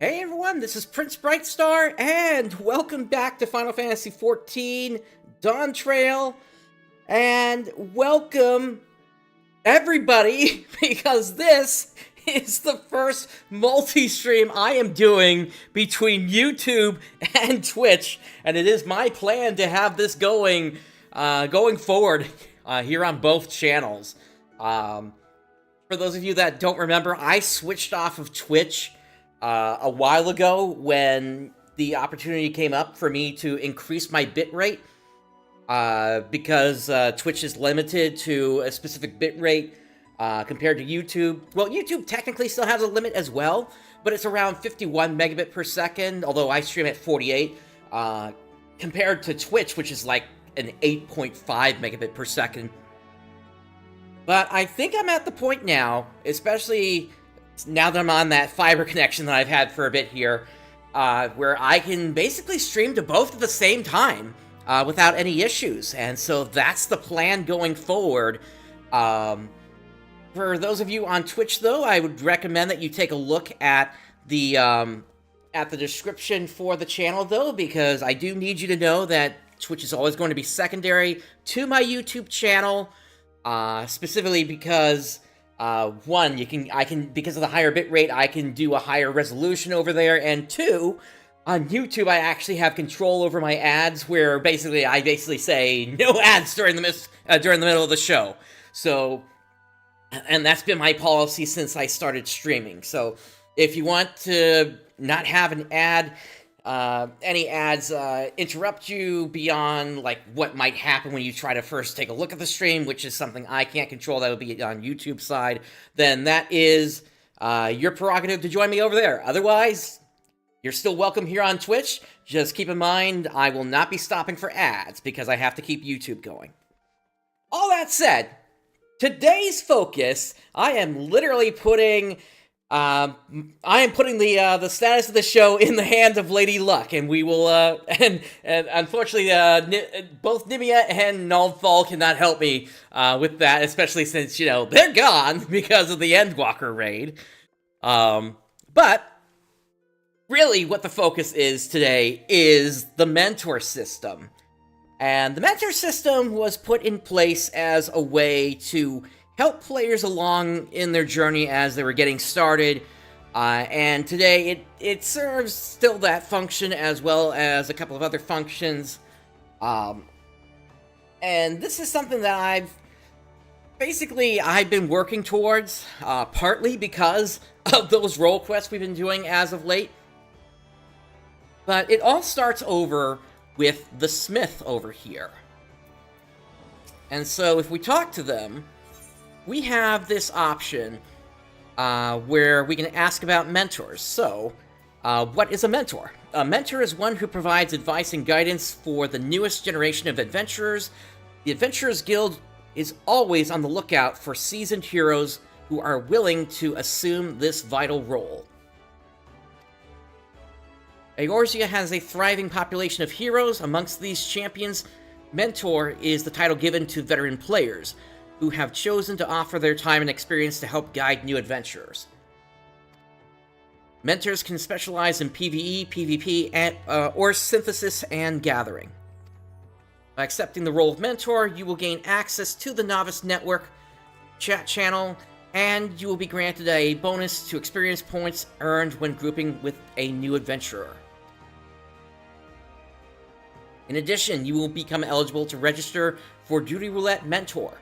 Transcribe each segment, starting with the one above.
Hey everyone, this is PrinceBrightstar, and welcome back to Final Fantasy XIV Dawntrail, and welcome everybody, because this is the first multi-stream I am doing between YouTube and Twitch, and it is my plan to have this going forward here on both channels. For those of you that don't remember, I switched off of Twitch a while ago when the opportunity came up for me to increase my bitrate because Twitch is limited to a specific bitrate compared to YouTube. Well, YouTube technically still has a limit as well, but it's around 51 megabit per second, although I stream at 48, compared to Twitch, which is like an 8.5 megabit per second. But I think I'm at the point now, especially now that I'm on that fiber connection that I've had for a bit here, where I can basically stream to both at the same time without any issues. And so that's the plan going forward. For those of you on Twitch, though, I would recommend that you take a look at the description for the channel, though, because I do need you to know that Twitch is always going to be secondary to my YouTube channel, specifically because one, because of the higher bitrate, I can do a higher resolution over there, and two, on YouTube, I actually have control over my ads, where I say no ads during the middle of the show. So, and that's been my policy since I started streaming. So, if you want to not have an ad, any ads interrupt you beyond like what might happen when you try to first take a look at the stream, which is something I can't control, that would be on YouTube side, then that is your prerogative to join me over there. Otherwise, you're still welcome here on Twitch. Just keep in mind, I will not be stopping for ads because I have to keep YouTube going. All that said, today's focus, I am literally putting the status of the show in the hands of Lady Luck, and we will, and unfortunately, both Nimia and Nullfall cannot help me, with that, especially since, they're gone because of the Endwalker raid. But, really, what the focus is today is the mentor system. And the mentor system was put in place as a way to help players along in their journey as they were getting started, and today it serves still that function as well as a couple of other functions, and this is something that I've been working towards, partly because of those role quests we've been doing as of late, but it all starts over with the Smith over here. And so if we talk to them, we have this option where we can ask about mentors. So, what is a mentor? A mentor is one who provides advice and guidance for the newest generation of adventurers. The Adventurers Guild is always on the lookout for seasoned heroes who are willing to assume this vital role. Eorzea has a thriving population of heroes. Amongst these champions, mentor is the title given to veteran players who have chosen to offer their time and experience to help guide new adventurers. Mentors can specialize in PvE, PvP, or synthesis and gathering. By accepting the role of mentor, you will gain access to the Novice Network chat channel, and you will be granted a bonus to experience points earned when grouping with a new adventurer. In addition, you will become eligible to register for Duty Roulette Mentor.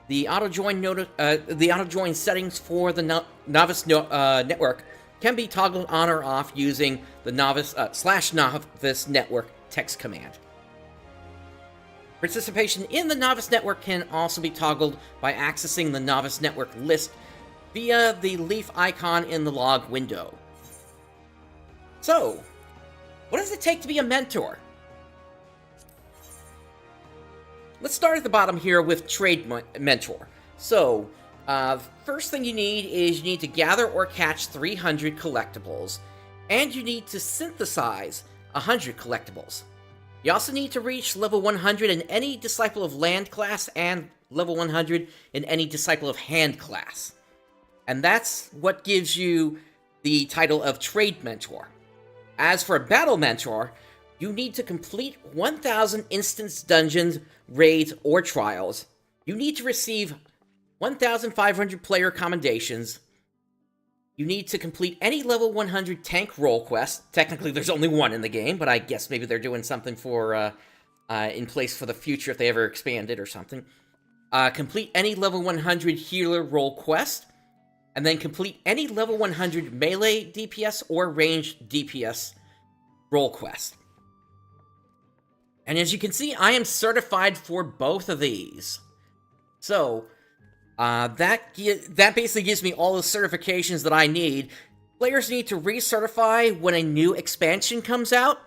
The auto-join settings for the Novice Network can be toggled on or off using the /Novice Network text command. Participation in the Novice Network can also be toggled by accessing the Novice Network list via the leaf icon in the log window. So, what does it take to be a mentor? Let's start at the bottom here with Trade Mentor. So, first thing you need is you need to gather or catch 300 collectibles, and you need to synthesize 100 collectibles. You also need to reach level 100 in any Disciple of Land class and level 100 in any Disciple of Hand class. And that's what gives you the title of Trade Mentor. As for Battle Mentor, you need to complete 1,000 instance dungeons, raids, or trials. You need to receive 1,500 player commendations. You need to complete any level 100 tank role quest. Technically, there's only one in the game, but I guess maybe they're doing something for in place for the future if they ever expand it or something. Complete any level 100 healer role quest, and then complete any level 100 melee DPS or ranged DPS role quest. And as you can see, I am certified for both of these. So, that basically gives me all the certifications that I need. Players need to recertify when a new expansion comes out.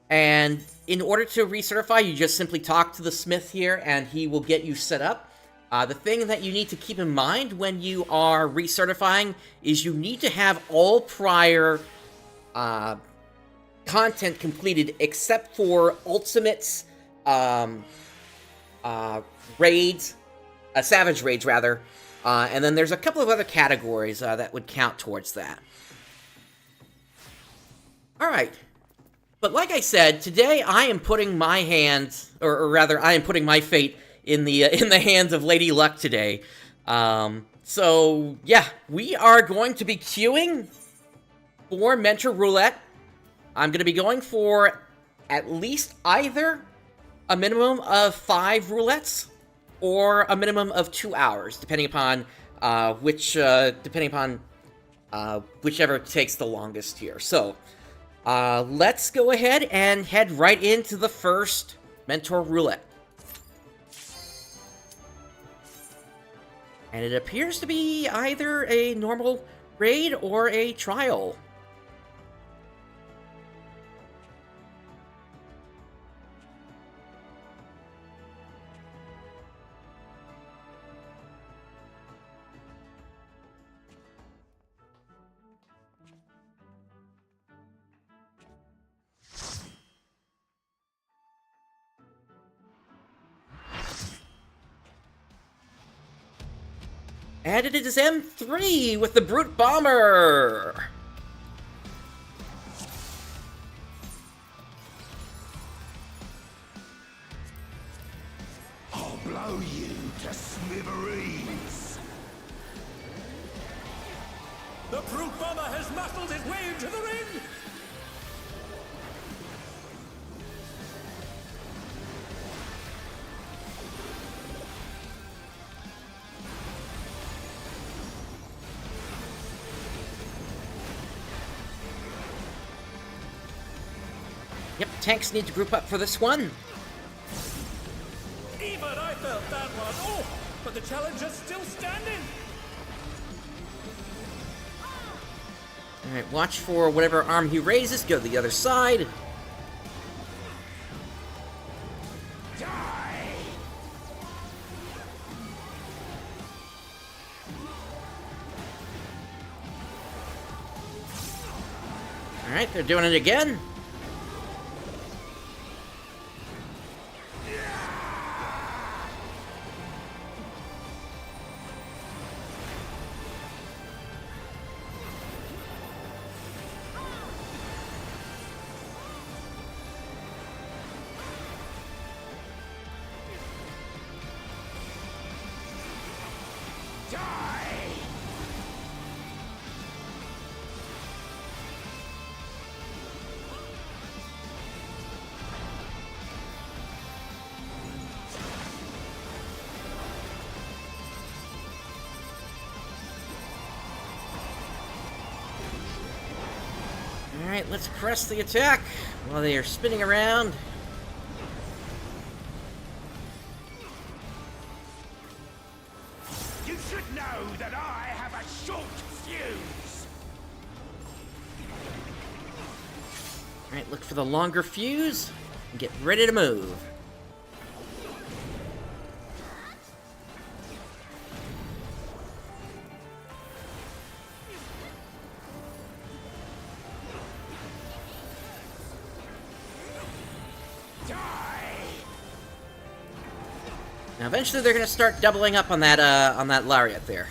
And in order to recertify, you just simply talk to the smith here, and he will get you set up. The thing that you need to keep in mind when you are recertifying is you need to have all prior content completed except for ultimates, raids, savage raids rather, and then there's a couple of other categories that would count towards that. Alright, but like I said, today I am putting my hands, or rather I am putting my fate in the hands of Lady Luck today. So yeah, we are going to be queuing for Mentor Roulette. I'm going to be going for at least either a minimum of 5 roulettes or a minimum of 2 hours, depending upon whichever takes the longest here. So let's go ahead and head right into the first Mentor Roulette. And it appears to be either a normal raid or a trial. And it is M3 with the Brute Bomber! I'll blow you to smithereens! The Brute Bomber has muscled his way into the ring! Yep, tanks need to group up for this one. Even I felt that one! Oh, but the challenger's still standing! Alright, watch for whatever arm he raises, go to the other side. Die! Alright, they're doing it again. Alright, let's press the attack while they are spinning around. You should know that I have a short fuse! Alright, look for the longer fuse and get ready to move. Now, eventually, they're going to start doubling up on that lariat there.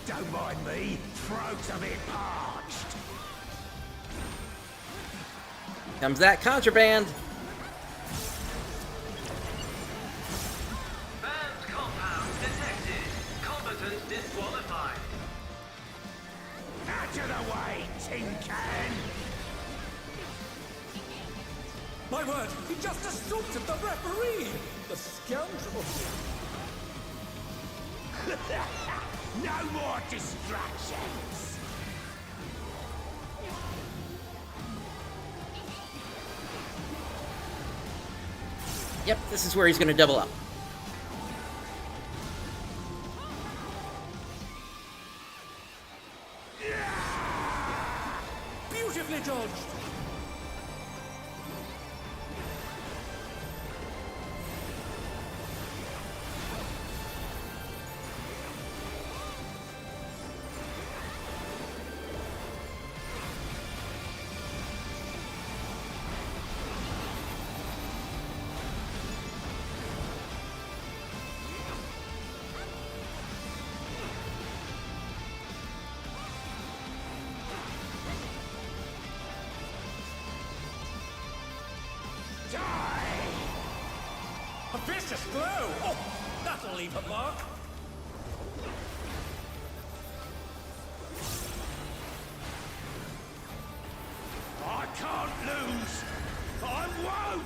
Don't mind me. Throat's a bit parched. Comes that contraband. Banned compound detected. Combatant disqualified. Out of the way, tin can. My word, he just assaulted the referee! The scoundrel! No more distractions. Yep, this is where he's going to double up. Beautifully dodged! A vicious blow! Oh, that'll leave a mark! I can't lose. I won't.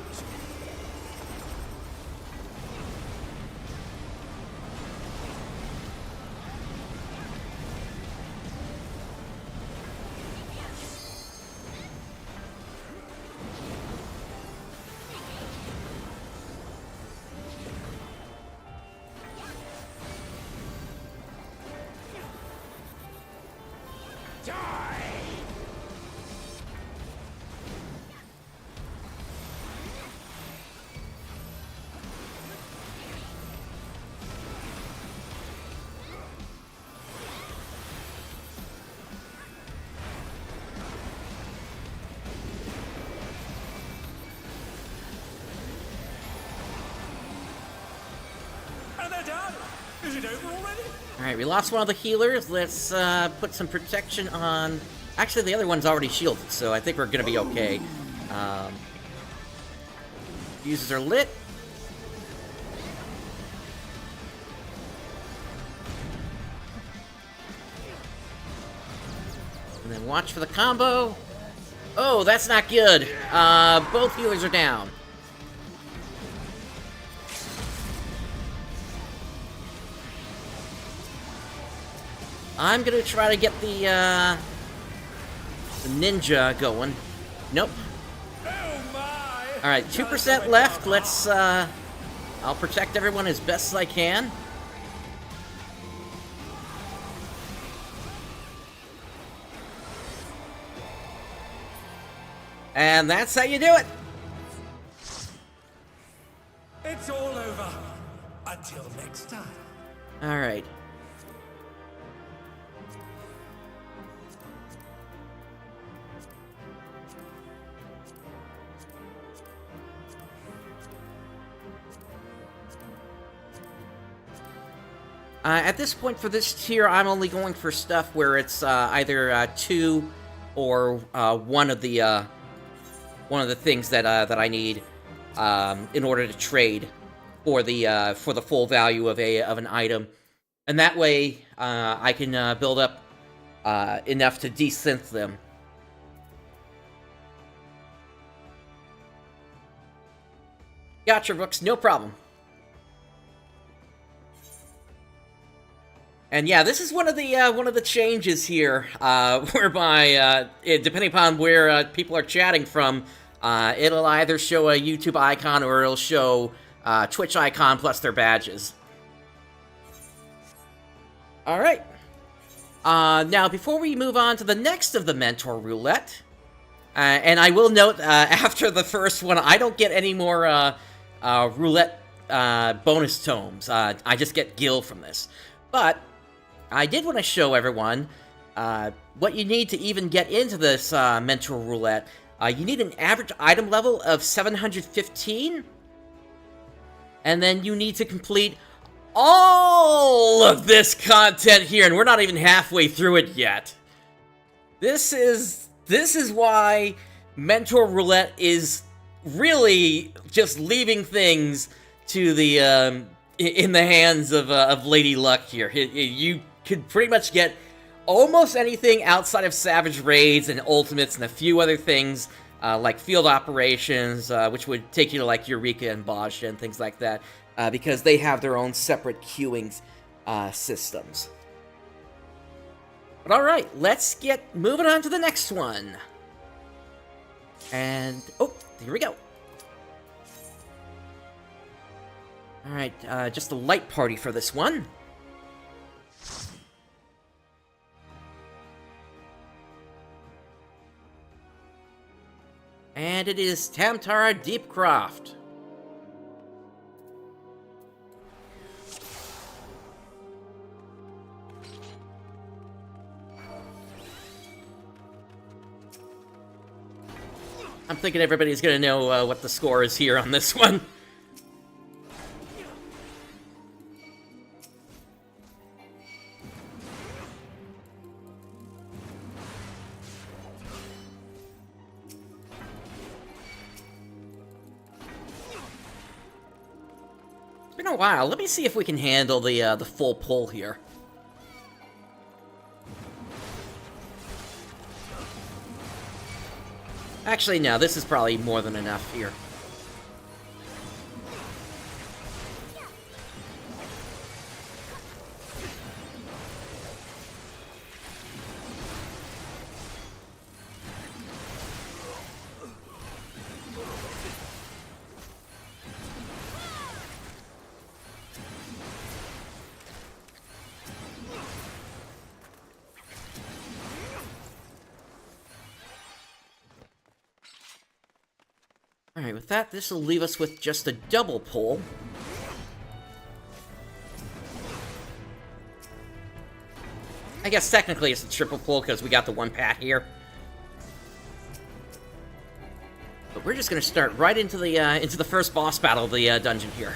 And they're done! Is it over already? Alright, we lost one of the healers. Let's put some protection on... Actually, the other one's already shielded, so I think we're going to be okay. Fuses are lit. And then watch for the combo. Oh, that's not good. Both healers are down. I'm gonna try to get the ninja going. Nope. Oh my! Alright, 2% left. Let's, I'll protect everyone as best as I can. And that's how you do it. It's all over. Until next time. Alright. At this point for this tier, I'm only going for stuff where it's either 2 or one of the things that I need in order to trade for the full value of an item, and that way I can build up enough to desynth them. Gotcha, Brooks. No problem. And yeah, this is one of the changes here, whereby depending upon where people are chatting from, it'll either show a YouTube icon or it'll show Twitch icon plus their badges. All right. Now, before we move on to the next of the Mentor Roulette, and I will note after the first one, I don't get any more roulette bonus tomes. I just get gil from this, but I did want to show everyone what you need to even get into this Mentor Roulette. You need an average item level of 715, and then you need to complete all of this content here, and we're not even halfway through it yet. This is why Mentor Roulette is really just leaving things to the in the hands of Lady Luck here. You could pretty much get almost anything outside of Savage Raids and Ultimates and a few other things like Field Operations, which would take you to like Eureka and Bajra and things like that, because they have their own separate queuing systems. But alright, let's get moving on to the next one. And, oh, here we go. Alright, just a light party for this one. And it is Tamtara Deepcroft. I'm thinking everybody's gonna know what the score is here on this one. It's been a while. Let me see if we can handle the full pull here. Actually, no, this is probably more than enough here. Alright, with that, this will leave us with just a double pull. I guess technically it's a triple pull because we got the one pat here. But we're just gonna start right into the first boss battle of the dungeon here.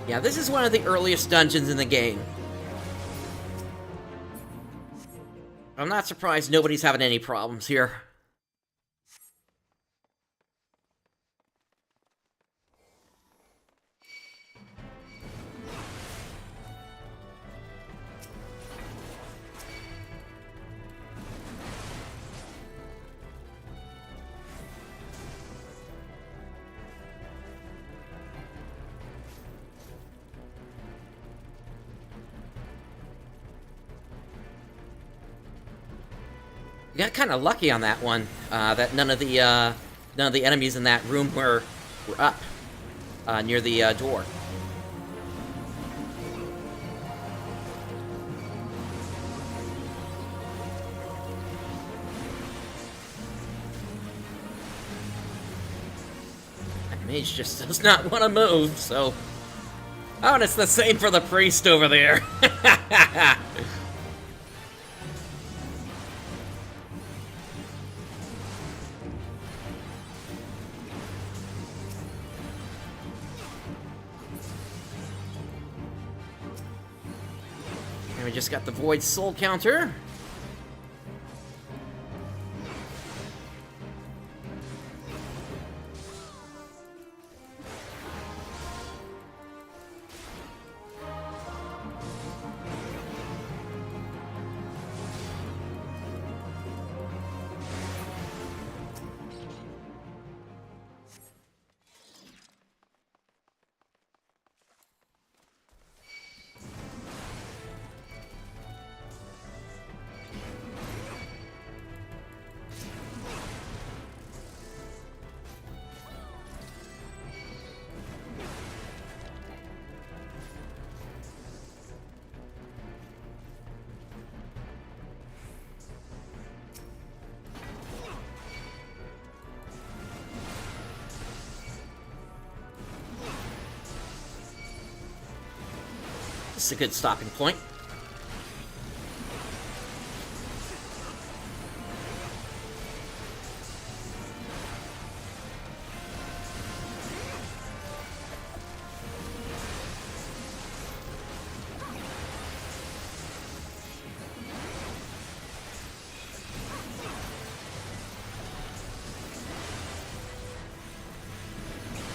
Yeah, this is one of the earliest dungeons in the game. I'm not surprised nobody's having any problems here. We got kind of lucky on that one, that none of the enemies in that room were up near the door. That mage just does not want to move, so... Oh, and it's the same for the priest over there. And we just got the Void Soul counter. This is a good stopping point.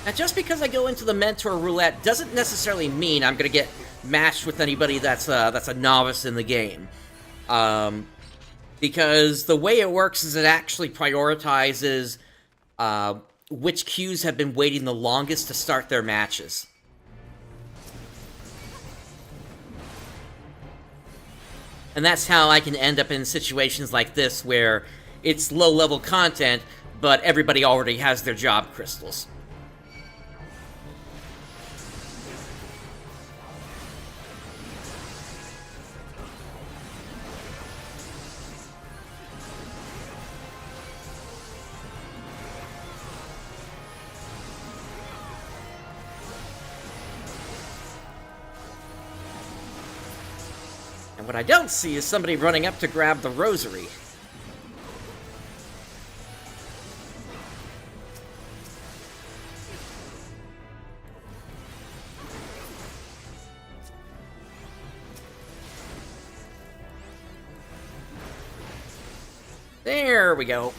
Now, just because I go into the mentor roulette doesn't necessarily mean I'm going to get matched with anybody that's a novice in the game. Because the way it works is it actually prioritizes which queues have been waiting the longest to start their matches. And that's how I can end up in situations like this where it's low-level content, but everybody already has their job crystals. And what I don't see is somebody running up to grab the rosary. There we go.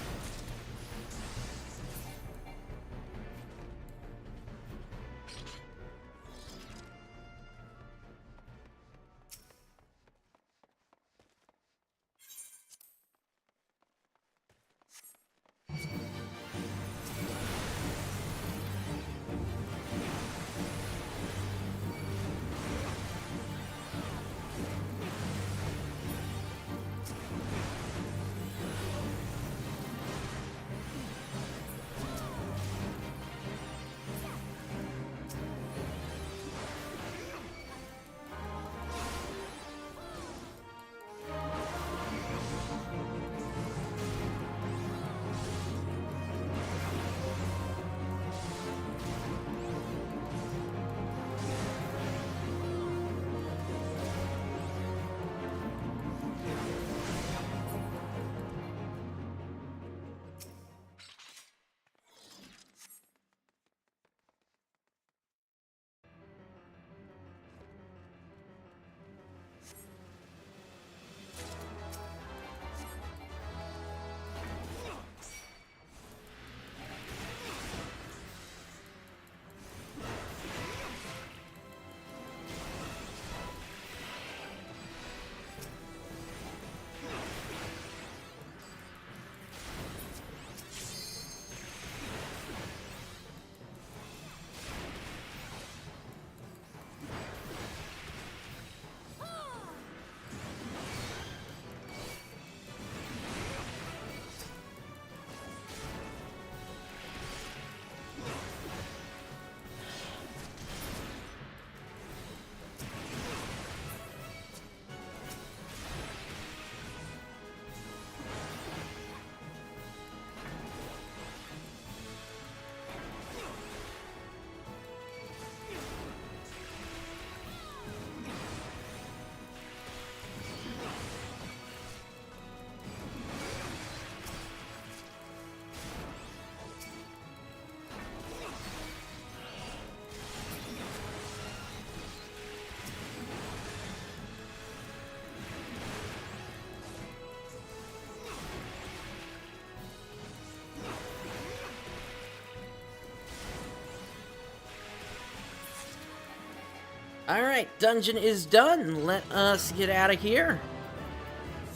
Alright, dungeon is done. Let us get out of here.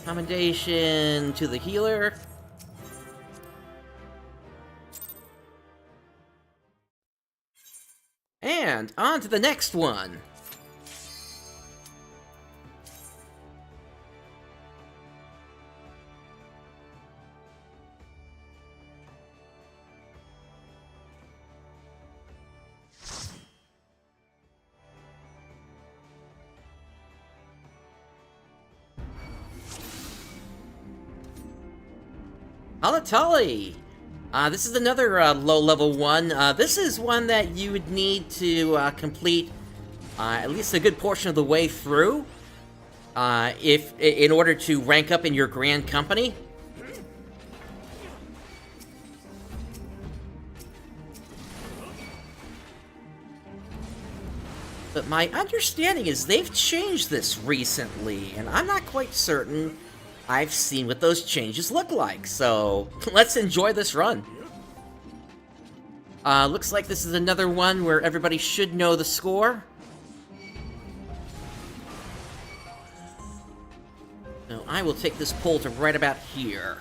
Commendation to the healer. And on to the next one. Halatali! This is another low-level one. This is one that you would need to complete at least a good portion of the way through, if in order to rank up in your grand company. But my understanding is they've changed this recently, and I'm not quite certain I've seen what those changes look like, so let's enjoy this run. Looks like this is another one where everybody should know the score. So I will take this poll to right about here.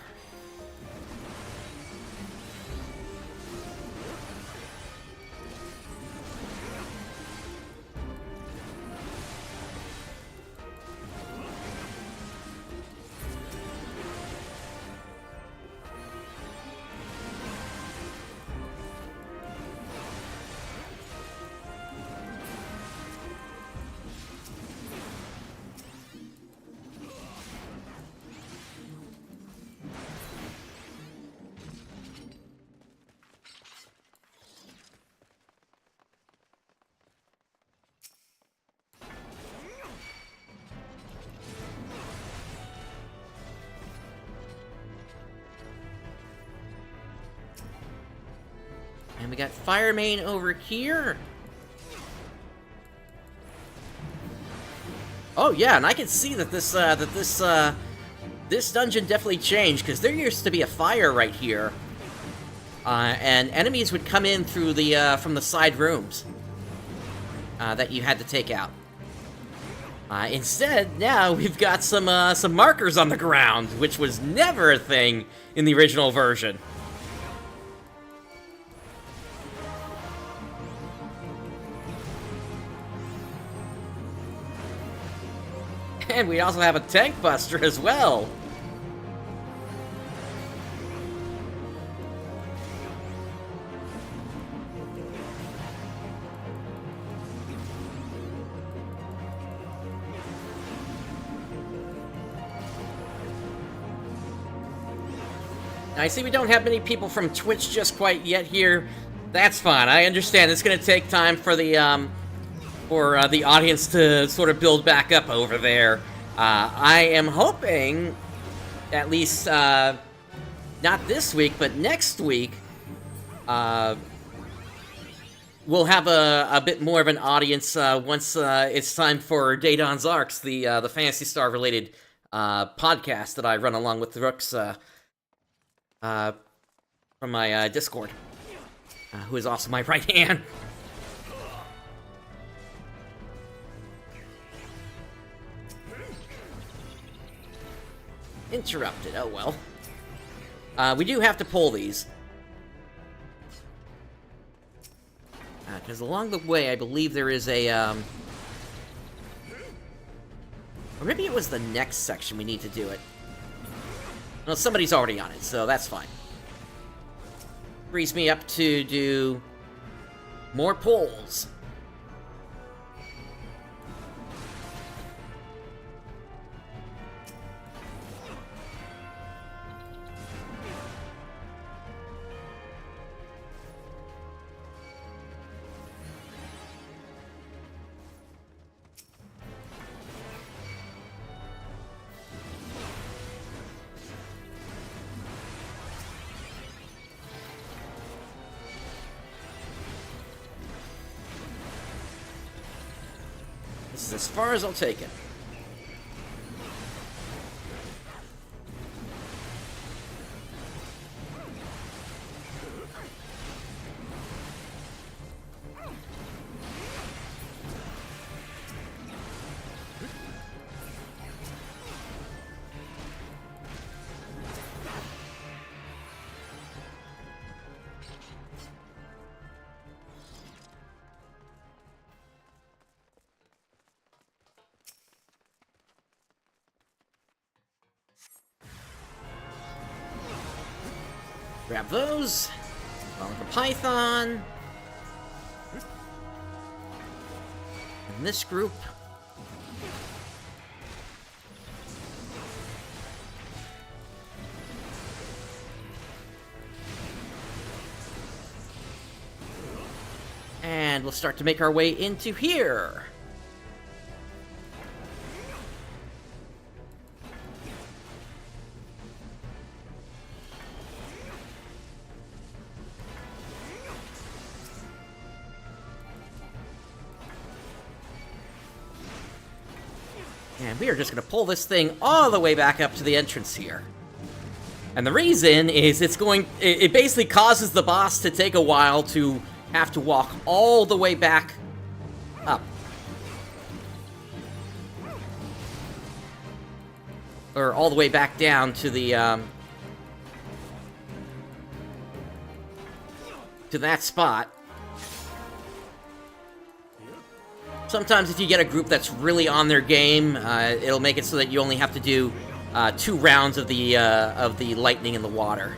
And we got Fire Main over here. Oh yeah, and I can see that this dungeon definitely changed, because there used to be a fire right here, and enemies would come in through the from the side rooms that you had to take out. Instead, now we've got some markers on the ground, which was never a thing in the original version. And we also have a tank buster as well. I see we don't have many people from Twitch just quite yet here. That's fine. I understand it's going to take time for the audience to sort of build back up over there. I am hoping, at least not this week, but next week, we'll have a bit more of an audience once it's time for Daedon's Arcs, the Fantasy Star related podcast that I run along with the Rooks from my Discord, who is also my right hand. Interrupted, oh well. We do have to pull these. Because along the way, I believe there is a, or maybe it was the next section we need to do it. Well, somebody's already on it, so that's fine. Frees me up to do more pulls. This is as far as I'll take it. Grab those. Along with the Python. And this group. And we'll start to make our way into here. And we are just going to pull this thing all the way back up to the entrance here. And the reason is it basically causes the boss to take a while to have to walk all the way back up. Or all the way back down to the, to that spot. Sometimes if you get a group that's really on their game, it'll make it so that you only have to do 2 rounds of the lightning in the water.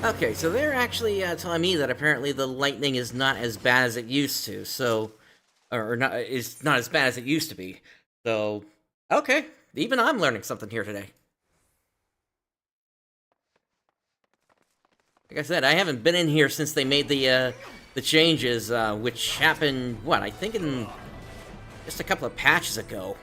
Okay, so they're actually telling me that apparently the lightning is not as bad as it used to, so... Or not, is not as bad as it used to be. So, okay, even I'm learning something here today. Like I said, I haven't been in here since they made the changes, which happened, what, I think in just a couple of patches ago.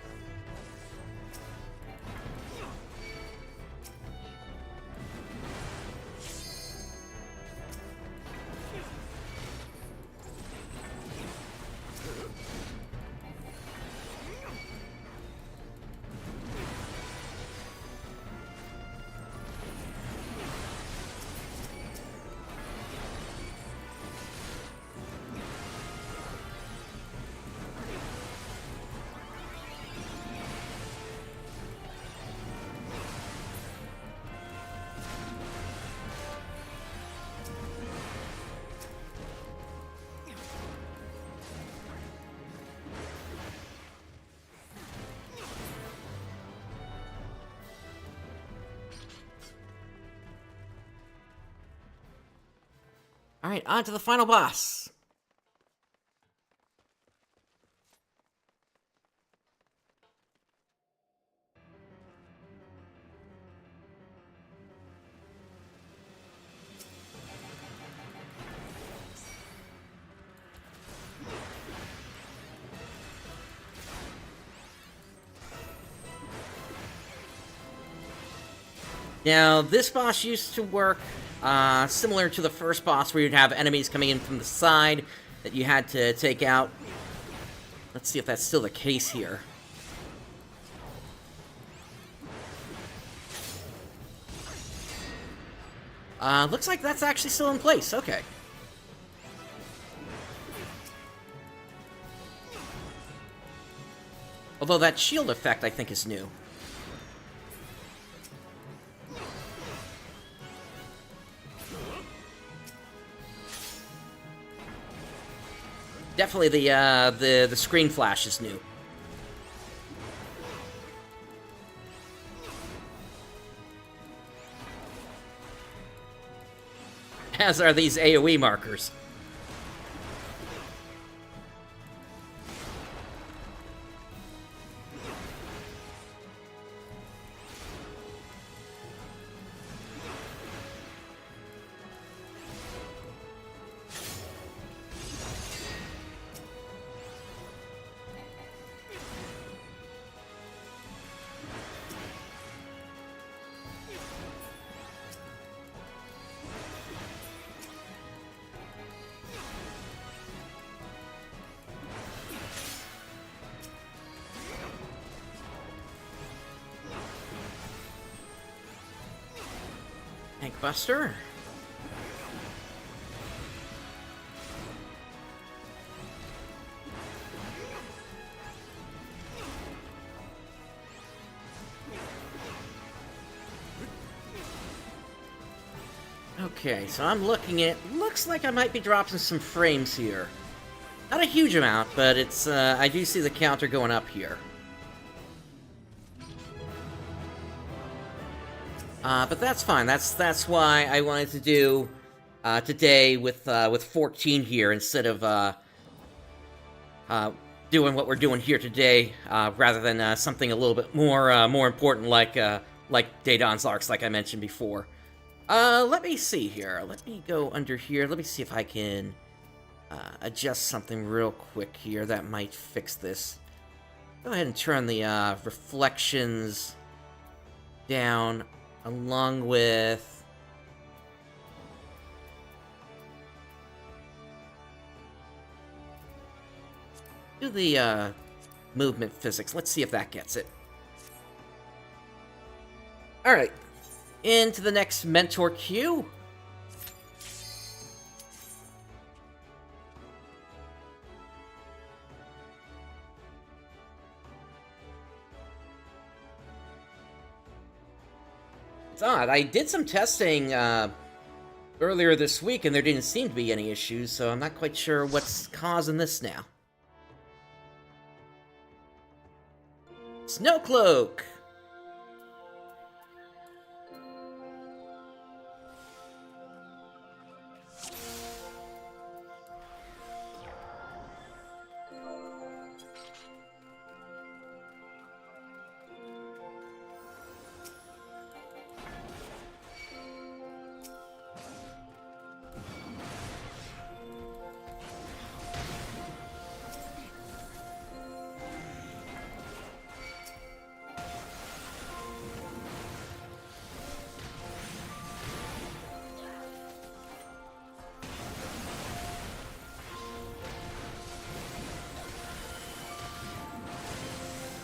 Alright, on to the final boss. Now, this boss used to work similar to the first boss, where you'd have enemies coming in from the side that you had to take out. Let's see if that's still the case here. Looks like that's actually still in place. Okay. Although that shield effect, I think, is new. Definitely the screen flash is new. As are these AoE markers. Tank Buster. Okay, so I'm looking at... Looks like I might be dropping some frames here. Not a huge amount, but it's... I do see the counter going up here. But that's fine. That's why I wanted to do today with 14 here instead of doing what we're doing here today, rather than something a little bit more important like Day Dawn's Arcs, like I mentioned before. Let me see here. Let me go under here. Let me see if I can adjust something real quick here that might fix this. Go ahead and turn the reflections down, along with... do the movement physics. Let's see if that gets it. Alright. Into the next mentor queue. It's odd. I did some testing earlier this week, and there didn't seem to be any issues, so I'm not quite sure what's causing this now. Snowcloak!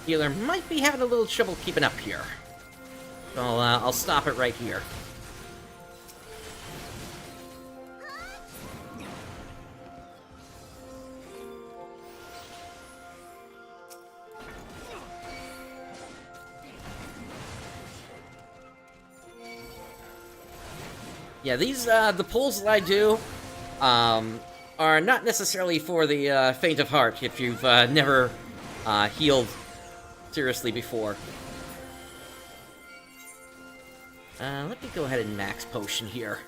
Healer might be having a little trouble keeping up here. So I'll stop it right here. Yeah, these, the pulls that I do, are not necessarily for the, faint of heart, if you've, never, healed seriously before. Let me go ahead and max potion here.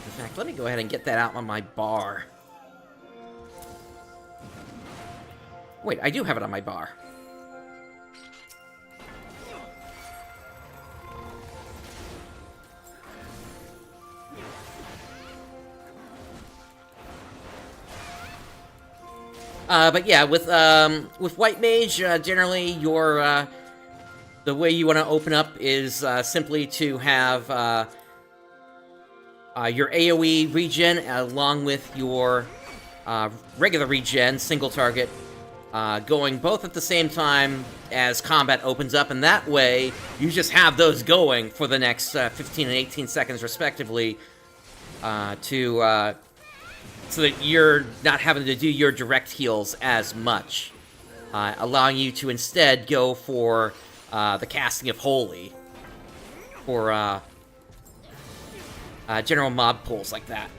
In fact, let me go ahead and get that out on my bar. Wait, I do have it on my bar. But yeah, with White Mage, generally your the way you want to open up is simply to have your AoE regen along with your regular regen, single target, going both at the same time as combat opens up, and that way you just have those going for the next 15 and 18 seconds respectively, so that you're not having to do your direct heals as much, allowing you to instead go for the casting of Holy, for general mob pulls like that.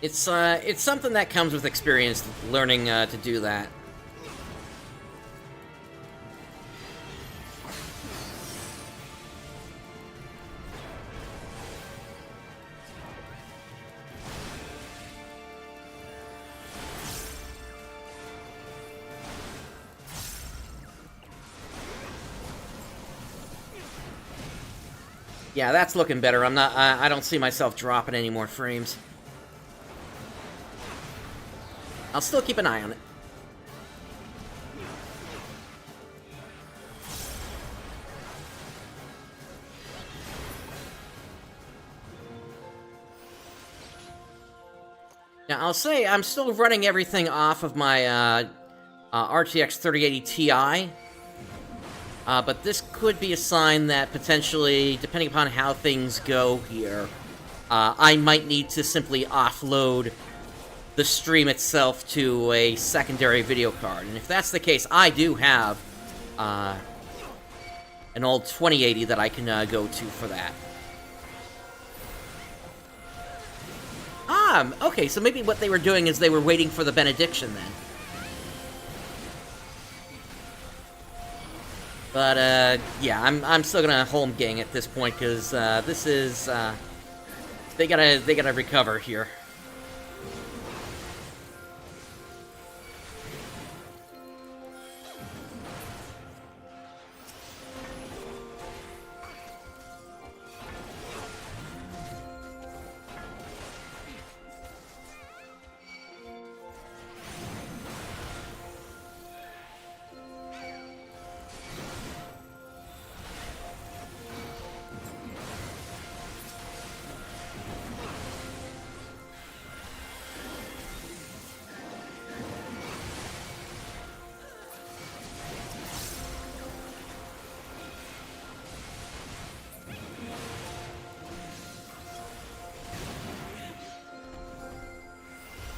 It's something that comes with experience, learning to do that. Yeah, that's looking better. I don't see myself dropping any more frames. I'll still keep an eye on it. Now, I'll say I'm still running everything off of my RTX 3080 Ti, but this could be a sign that potentially, depending upon how things go here, I might need to simply offload the stream itself to a secondary video card. And if that's the case, I do have an old 2080 that I can go to for that. Okay, so maybe what they were doing is they were waiting for the benediction then. But, yeah, I'm still gonna home gang at this point, because, this is, they gotta recover here.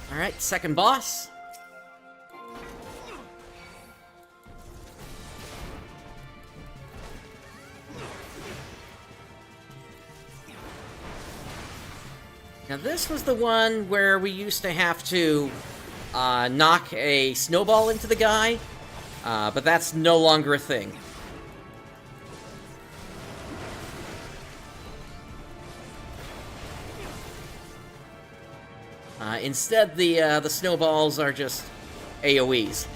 Alright, second boss. Now this was the one where we used to have to knock a snowball into the guy, but that's no longer a thing. Instead, the snowballs are just AoEs.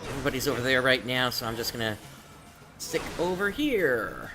Everybody's over there right now, so I'm just gonna stick over here.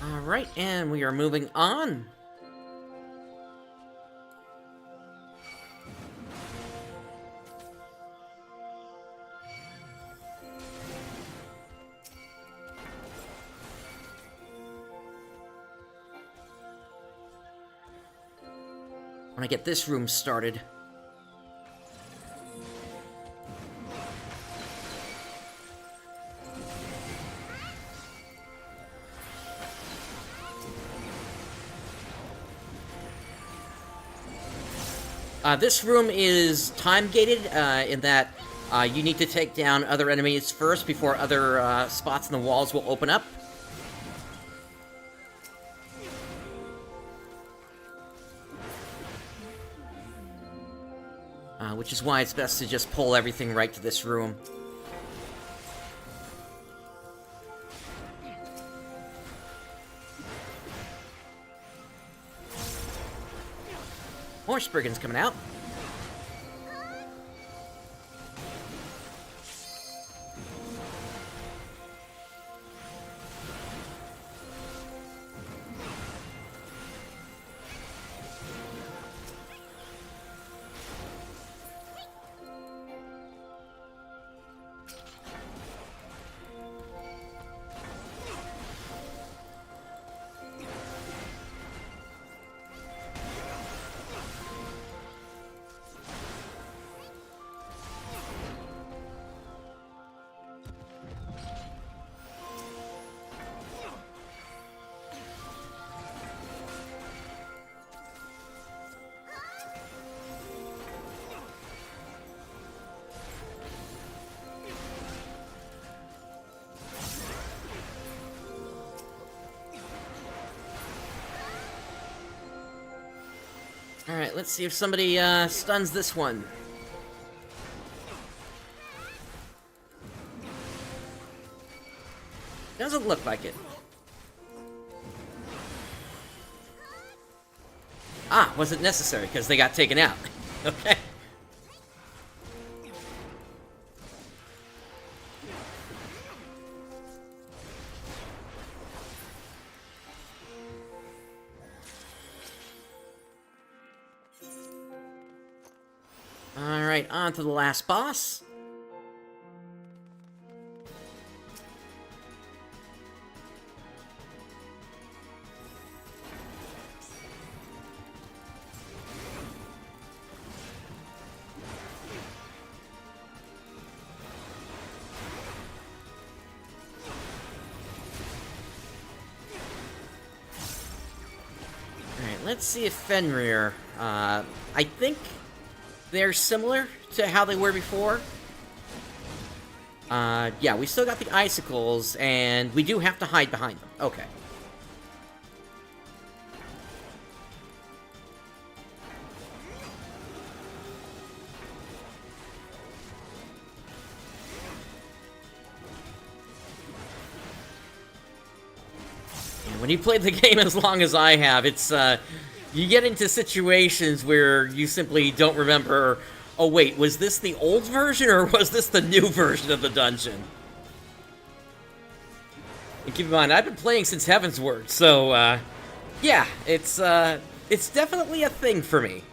Alright, and we are moving on. I want to get this room started. This room is time-gated, in that you need to take down other enemies first before other spots in the walls will open up. Which is why it's best to just pull everything right to this room. More Spriggans coming out. Alright, let's see if somebody stuns this one. Doesn't look like it. Ah, wasn't necessary because they got taken out. Okay. Alright, on to the last boss. Alright, let's see if Fenrir, I think they're similar to how they were before. Yeah, we still got the icicles, and we do have to hide behind them. Okay. And when you played the game as long as I have, it's, you get into situations where you simply don't remember, oh wait, was this the old version or was this the new version of the dungeon? And keep in mind, I've been playing since Heavensward, so, yeah, it's definitely a thing for me.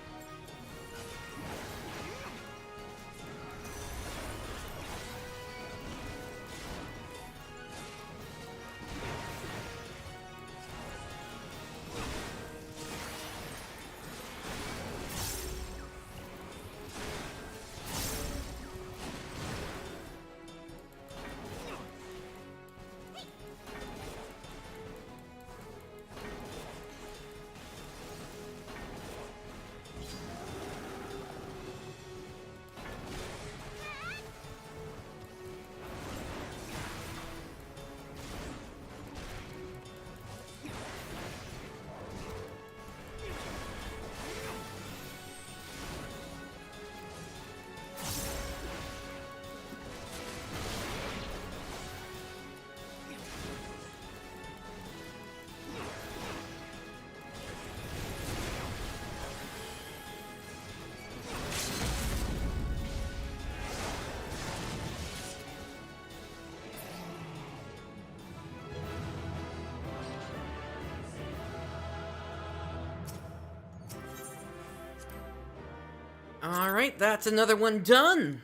Alright, that's another one done.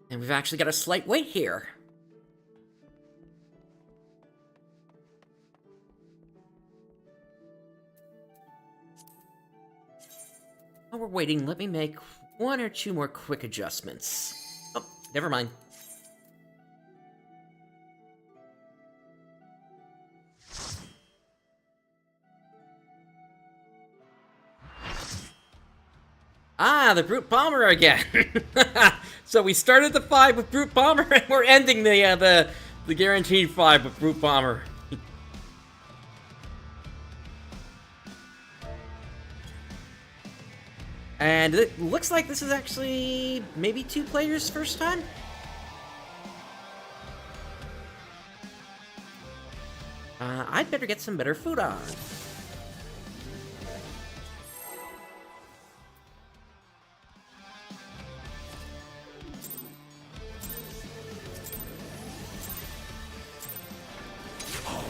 And we've actually got a slight wait here. While we're waiting, let me make one or two more quick adjustments. Oh, never mind. Ah, the Brute Bomber again! So we started the 5 with Brute Bomber, and we're ending the guaranteed 5 with Brute Bomber. And it looks like this is actually maybe 2 players' first time? I'd better get some better food on.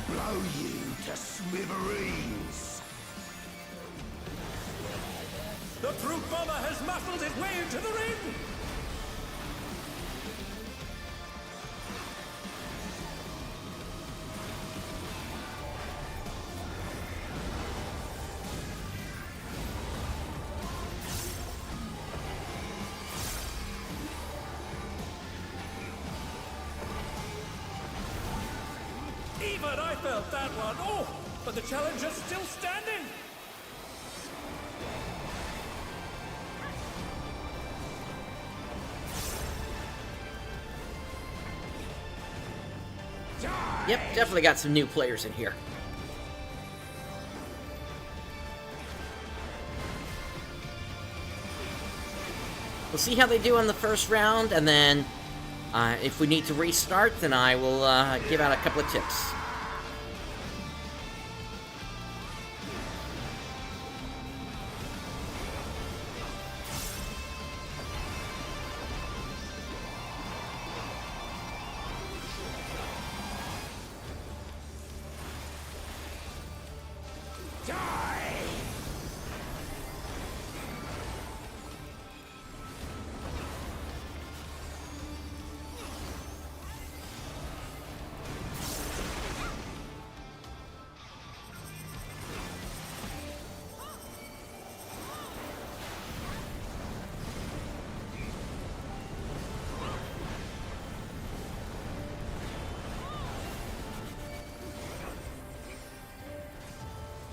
Blow you to smithereens! The Brute Bomber has muscled his way into the ring! Even I felt that one! Oh! But the challenger's still standing! Yep, definitely got some new players in here. We'll see how they do on the first round, and then if we need to restart, then I will give out a couple of tips.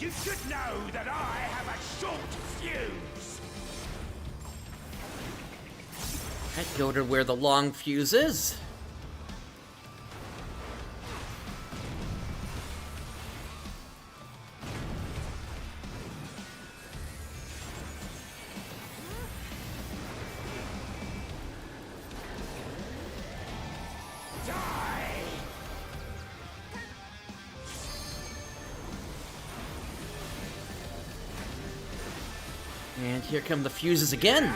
You should know that I have a short fuse. I'd go to where the long fuse is. And here come the fuses again.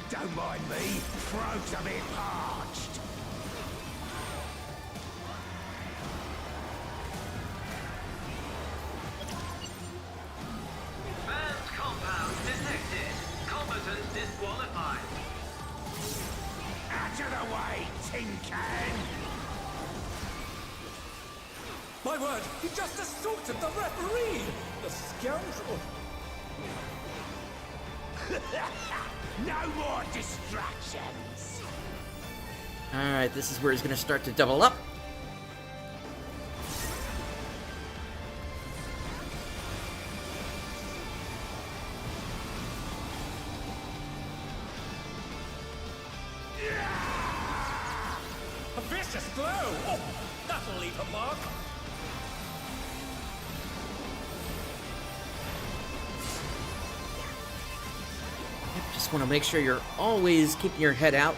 Don't mind me, throat's a bit parched. Banned compound detected. Combatant disqualified. Out of the way, tin can! My word, he just assaulted the referee! The scoundrel! No more distractions! Alright, this is where he's going to start to double up. A vicious blow! Oh, that'll leave a mark! Just want to make sure you're always keeping your head out.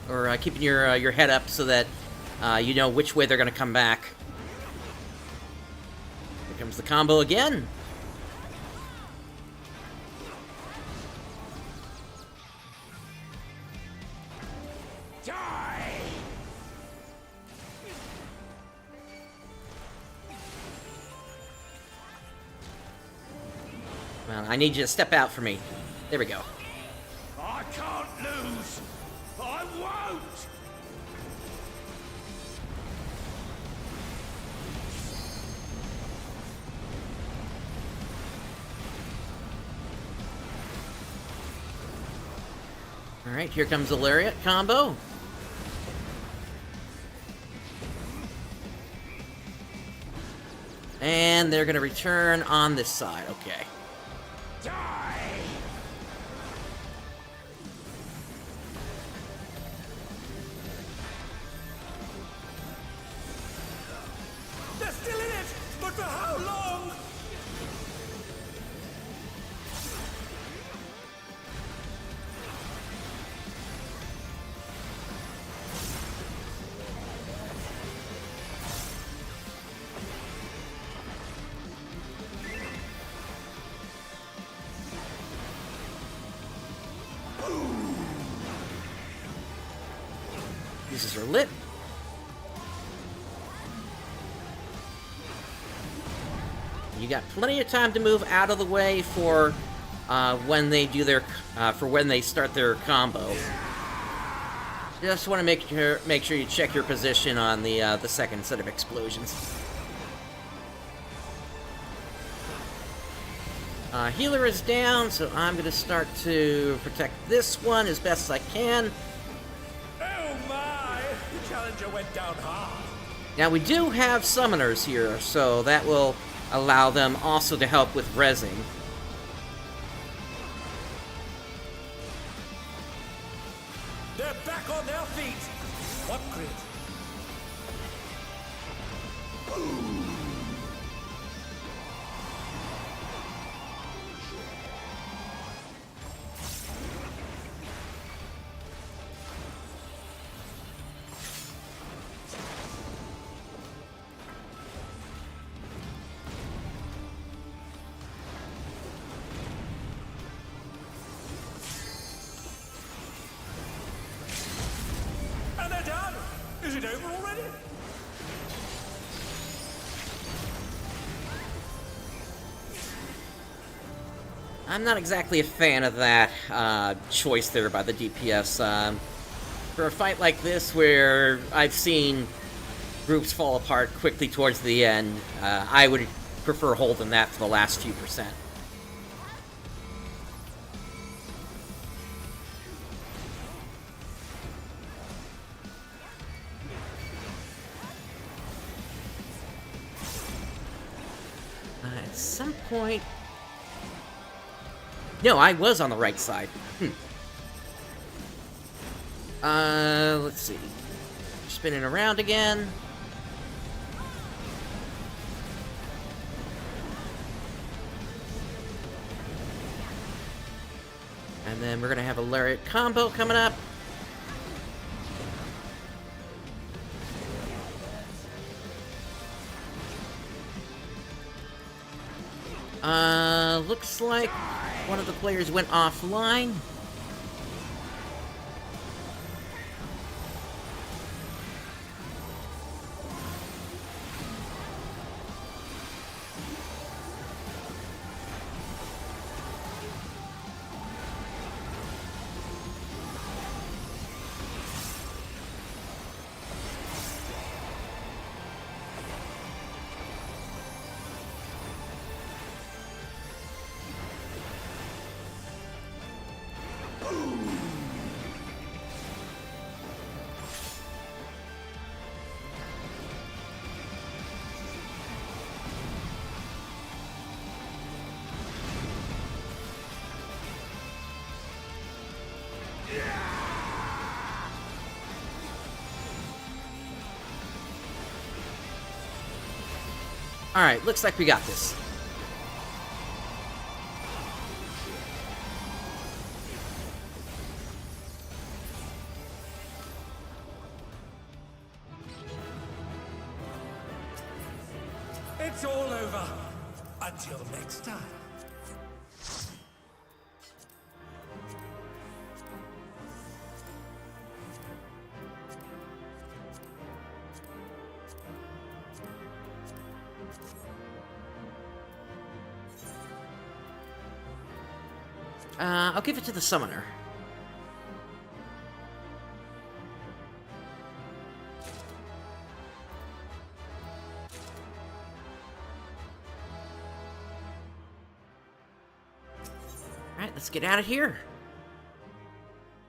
Or keeping your head up so that you know which way they're going to come back. Here comes the combo again. Die! Well, I need you to step out for me. There we go. I can't lose! I won't! Alright, here comes the lariat combo. And they're going to return on this side. Okay. Die! They're still in it! But for how long? Fuses are lit. You got plenty of time to move out of the way for when they do their when they start their combo. Just want to make sure you check your position on the second set of explosions. Healer is down, so I'm going to start to protect this one as best as I can. Oh my! The challenger went down hard. Now, we do have summoners here, so that will allow them also to help with rezzing. They're back on their feet. What crit? And they're done. Is it over already? I'm not exactly a fan of that choice there by the DPS. For a fight like this, where I've seen groups fall apart quickly towards the end, I would prefer holding that for the last few percent. At some point... No, I was on the right side. Let's see. Spinning around again. And then we're gonna have a lariat combo coming up. Looks like one of the players went offline. Alright, looks like we got this. It's all over. Until next time. I'll give it to the summoner. Alright, let's get out of here.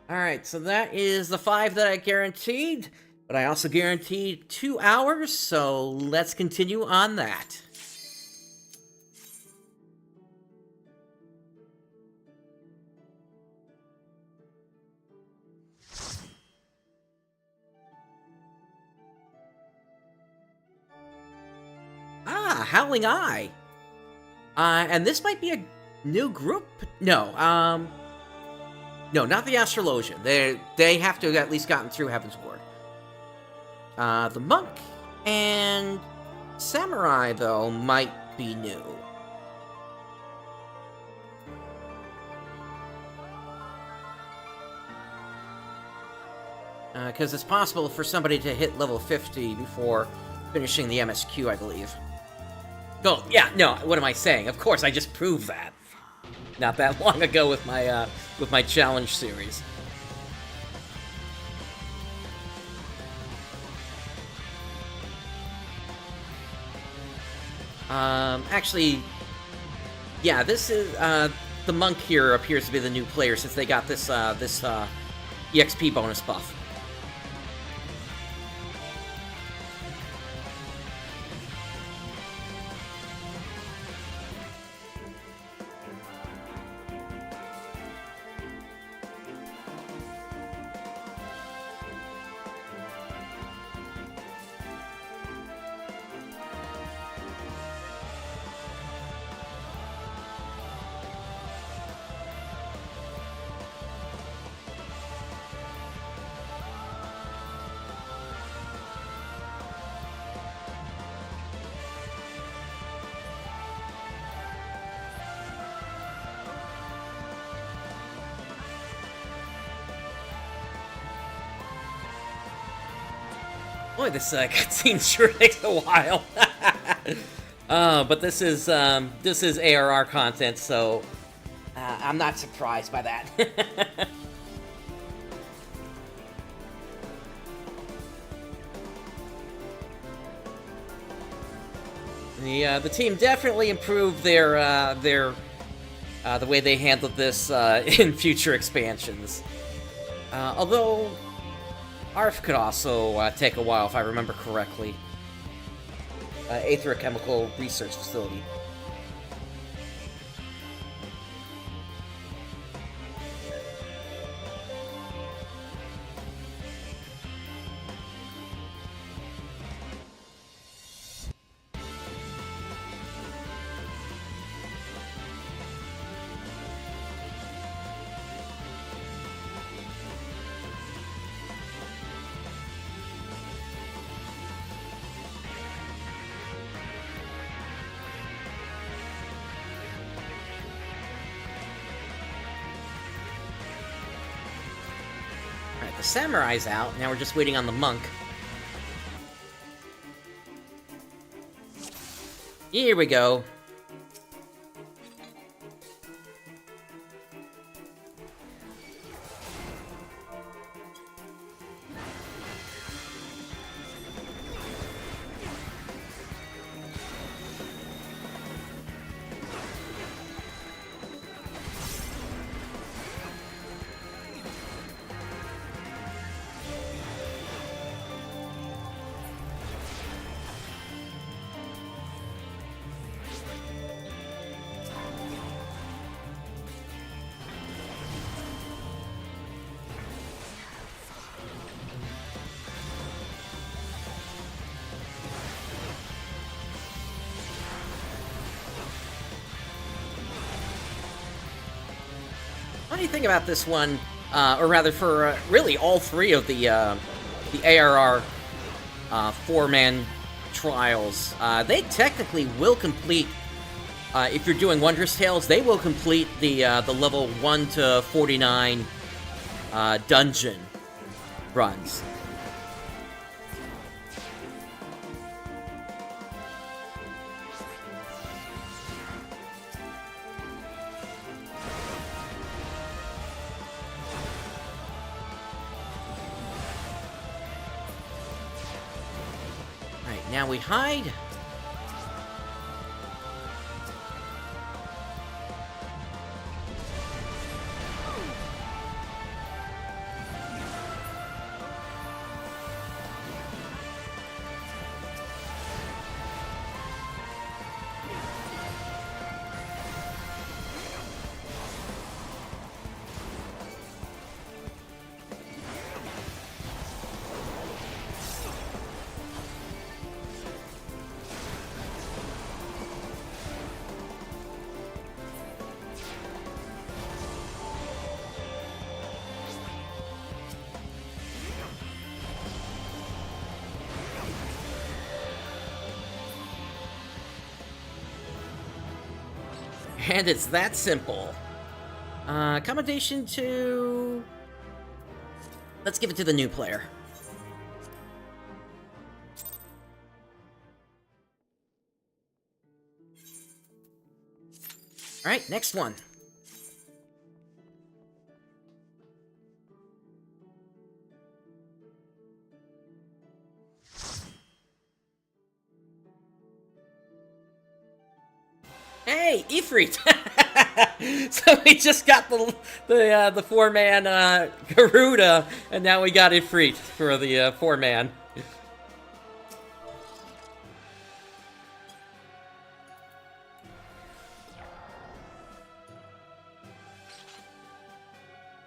Alright, so that is the 5 that I guaranteed, but I also guaranteed 2 hours, so let's continue on that. Howling Eye. And this might be a new group? No, no, not the Astrologian. They have to have at least gotten through Heaven's Ward. The Monk and Samurai, though, might be new. Because it's possible for somebody to hit level 50 before finishing the MSQ, I believe. Oh, yeah, no, what am I saying? Of course, I just proved that. Not that long ago with my challenge series. Actually, yeah, this is the monk here appears to be the new player since they got this EXP bonus buff. Boy, this cutscene sure takes a while. But this is ARR content, so I'm not surprised by that. The team definitely improved their the way they handled this in future expansions. Although ARF could also take a while, if I remember correctly. Aethrochemical Research Facility. The samurai's out, now we're just waiting on the monk. Here we go. Funny thing about this one, or rather for really all three of the ARR four-man trials, they technically will complete, if you're doing Wondrous Tales, they will complete the level 1 to 49 dungeon runs. Now we hide. And it's that simple. Accommodation to... Let's give it to the new player. Alright, next one. hey, Ifrit! So we just got the 4-man Garuda, and now we got Ifrit for the 4-man.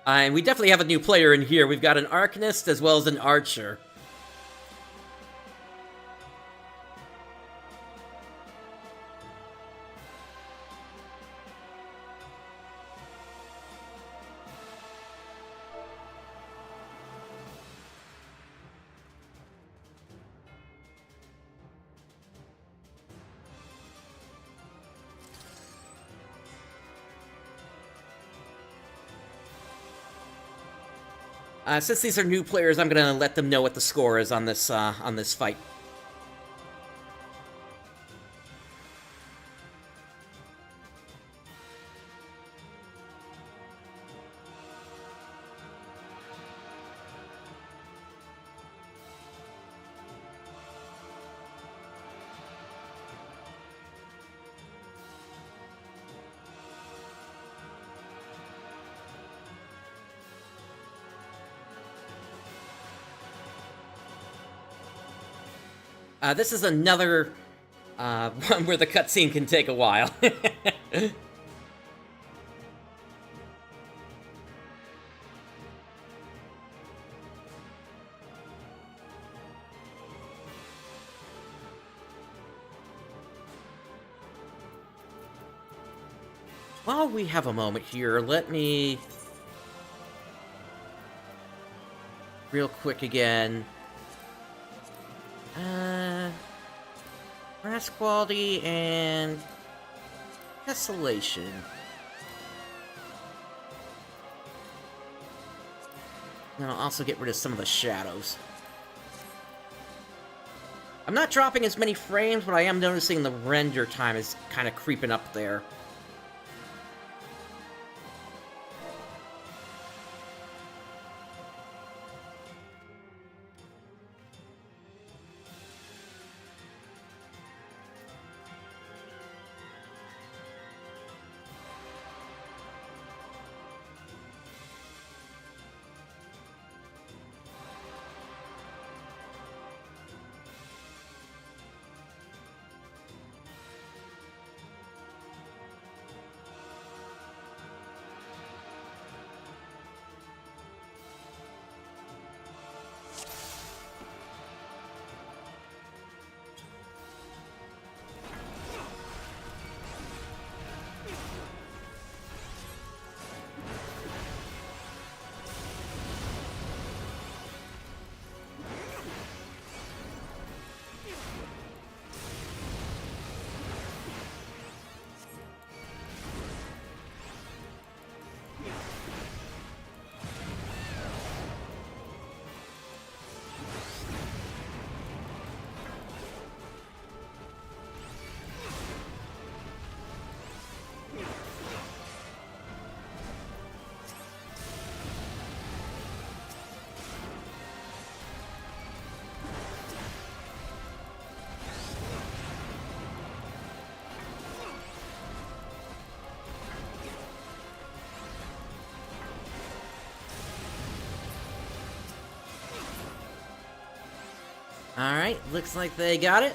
And we definitely have a new player in here. We've got an Arcanist as well as an Archer. Since these are new players, I'm gonna let them know what the score is on this fight. This is another one where the cutscene can take a while. While we have a moment here, let me real quick again. Grass quality and Tessellation. And I'll also get rid of some of the shadows. I'm not dropping as many frames, but I am noticing the render time is kind of creeping up there. Alright, looks like they got it.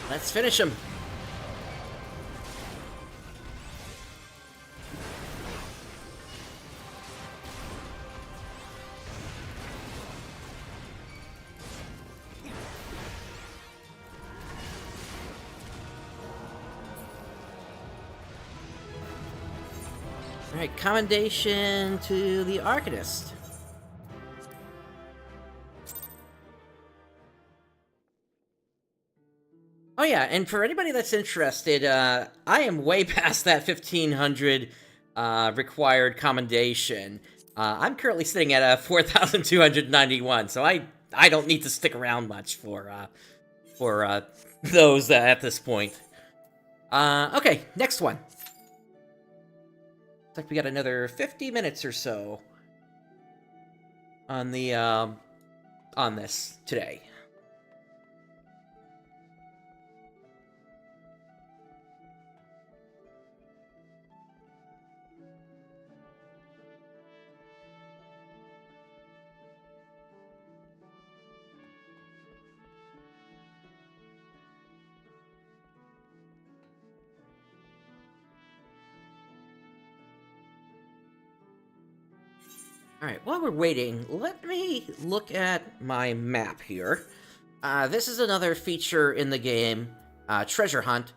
Let's finish him. Alright, commendation to the Arcanist. Oh yeah, and for anybody that's interested, I am way past that 1500 required commendation. I'm currently sitting at 4,291, so I don't need to stick around much for those at this point. Okay, next one. Looks like we got another 50 minutes or so on the, on this today. Alright, while we're waiting, let me look at my map here. This is another feature in the game, Treasure Hunt.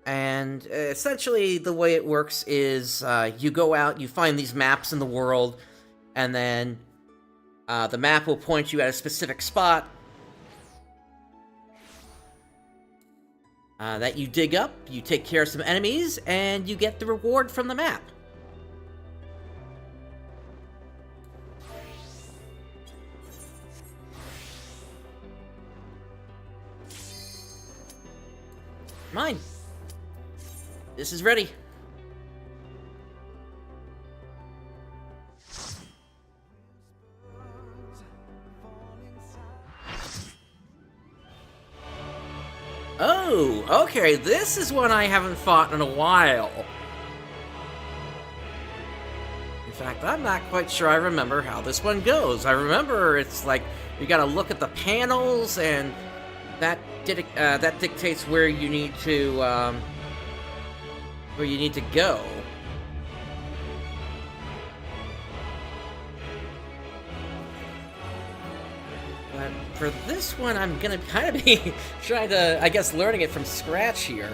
And essentially the way it works is you go out, you find these maps in the world, and then the map will point you at a specific spot that you dig up, you take care of some enemies, and you get the reward from the map. Mine. This is ready. Oh, okay, this is one I haven't fought in a while. In fact, I'm not quite sure I remember how this one goes. I remember it's like, you gotta look at the panels, and that dictates where you need to go. But for this one, I'm gonna kind of be trying to, I guess, learning it from scratch here.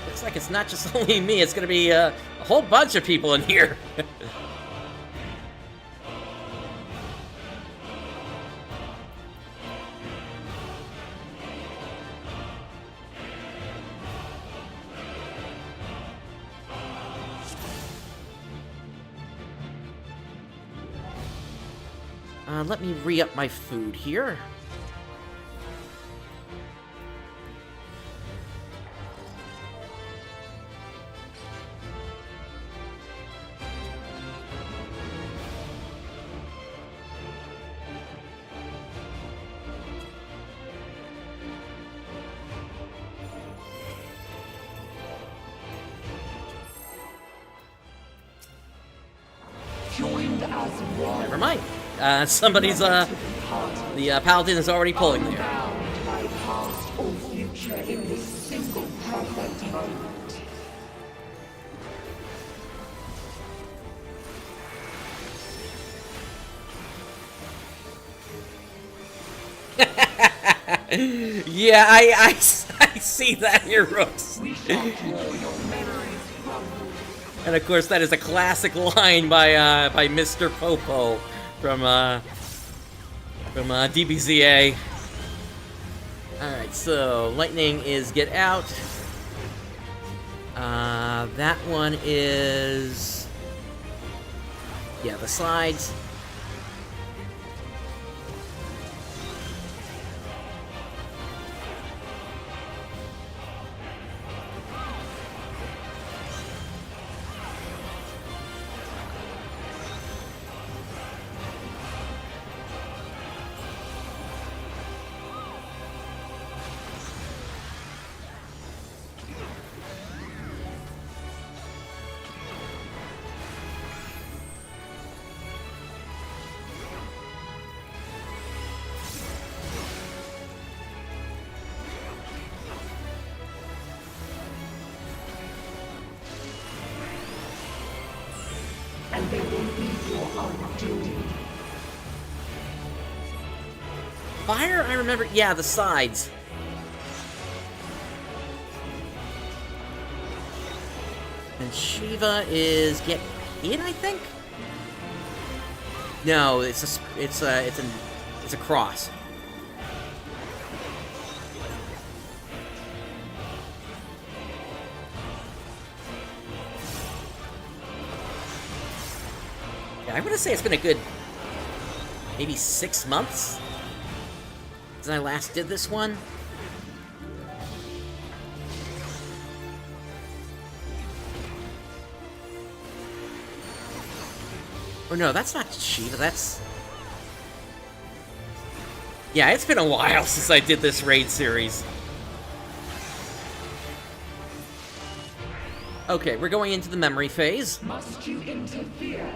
Looks like it's not just only me; it's gonna be a whole bunch of people in here. Let me re-up my food here. Never mind. Somebody's, the paladin is already pulling there. Yeah, I see that here, Rooks. And of course, that is a classic line by Mr. Popo from DBZA. Alright, so lightning is get out. That one is, yeah, the slides. Fire, I remember, yeah, the sides. And Shiva is get in, I think. No, it's a cross. Yeah, I'm gonna say it's been a good maybe 6 months since I last did this one. Or no, that's not Shiva, that's... Yeah, it's been a while since I did this raid series. Okay, we're going into the memory phase. Must you interfere?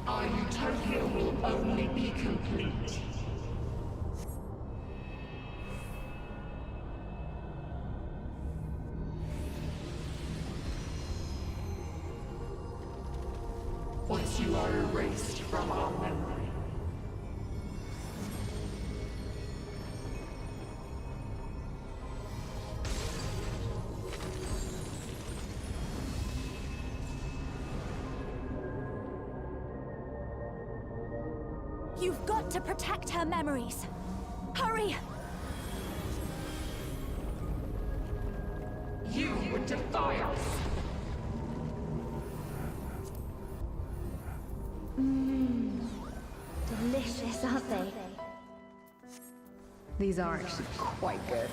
Our utopia will only be complete. Once you are erased from our memory, You've got to protect her memories. Hurry! you would defy us. Delicious, aren't they? These are actually quite good.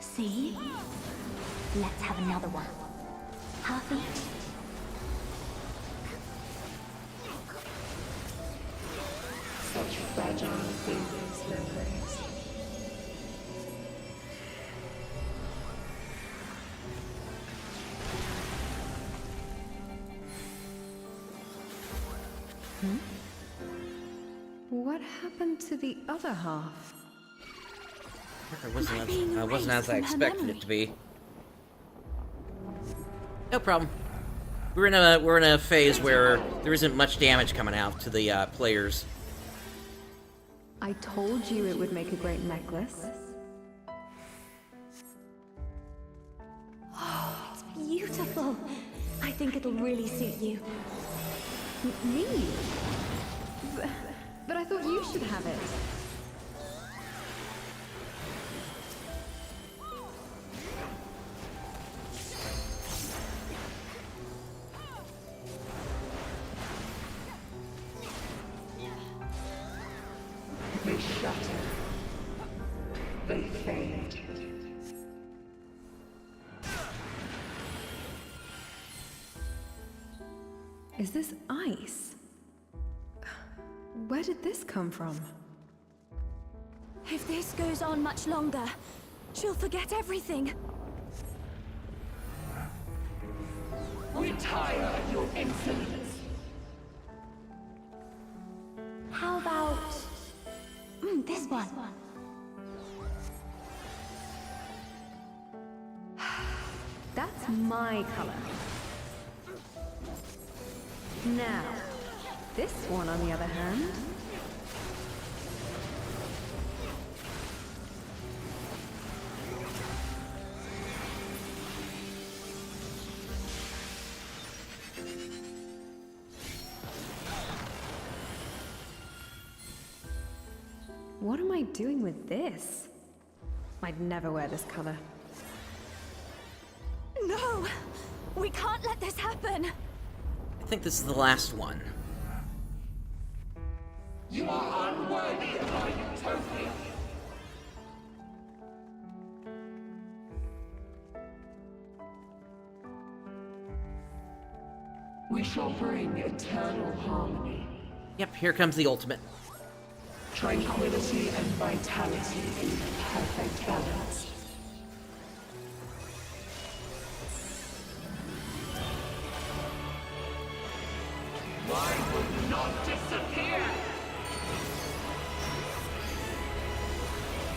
See? Let's have another one. Half each. Such fragile things, memories. What happened to the other half? It wasn't being as erased I from her expected memory. it to be. No problem. We're in a phase where there isn't much damage coming out to the players. I told you it would make a great necklace. It's beautiful. I think it'll really suit you. Me? But I thought you should have it. They shatter. They fade. Is this ice? Where did this come from? If this goes on much longer, she'll forget everything. We tire of your insolence. How about... this one. That's my color. Now, this one on the other hand. What am I doing with this? I'd never wear this color. No! We can't let this happen! I think this is the last one. You are unworthy of our utopia. We shall bring eternal harmony, Yep, here comes the ultimate. tranquility and vitality in perfect balance. I will not disappear!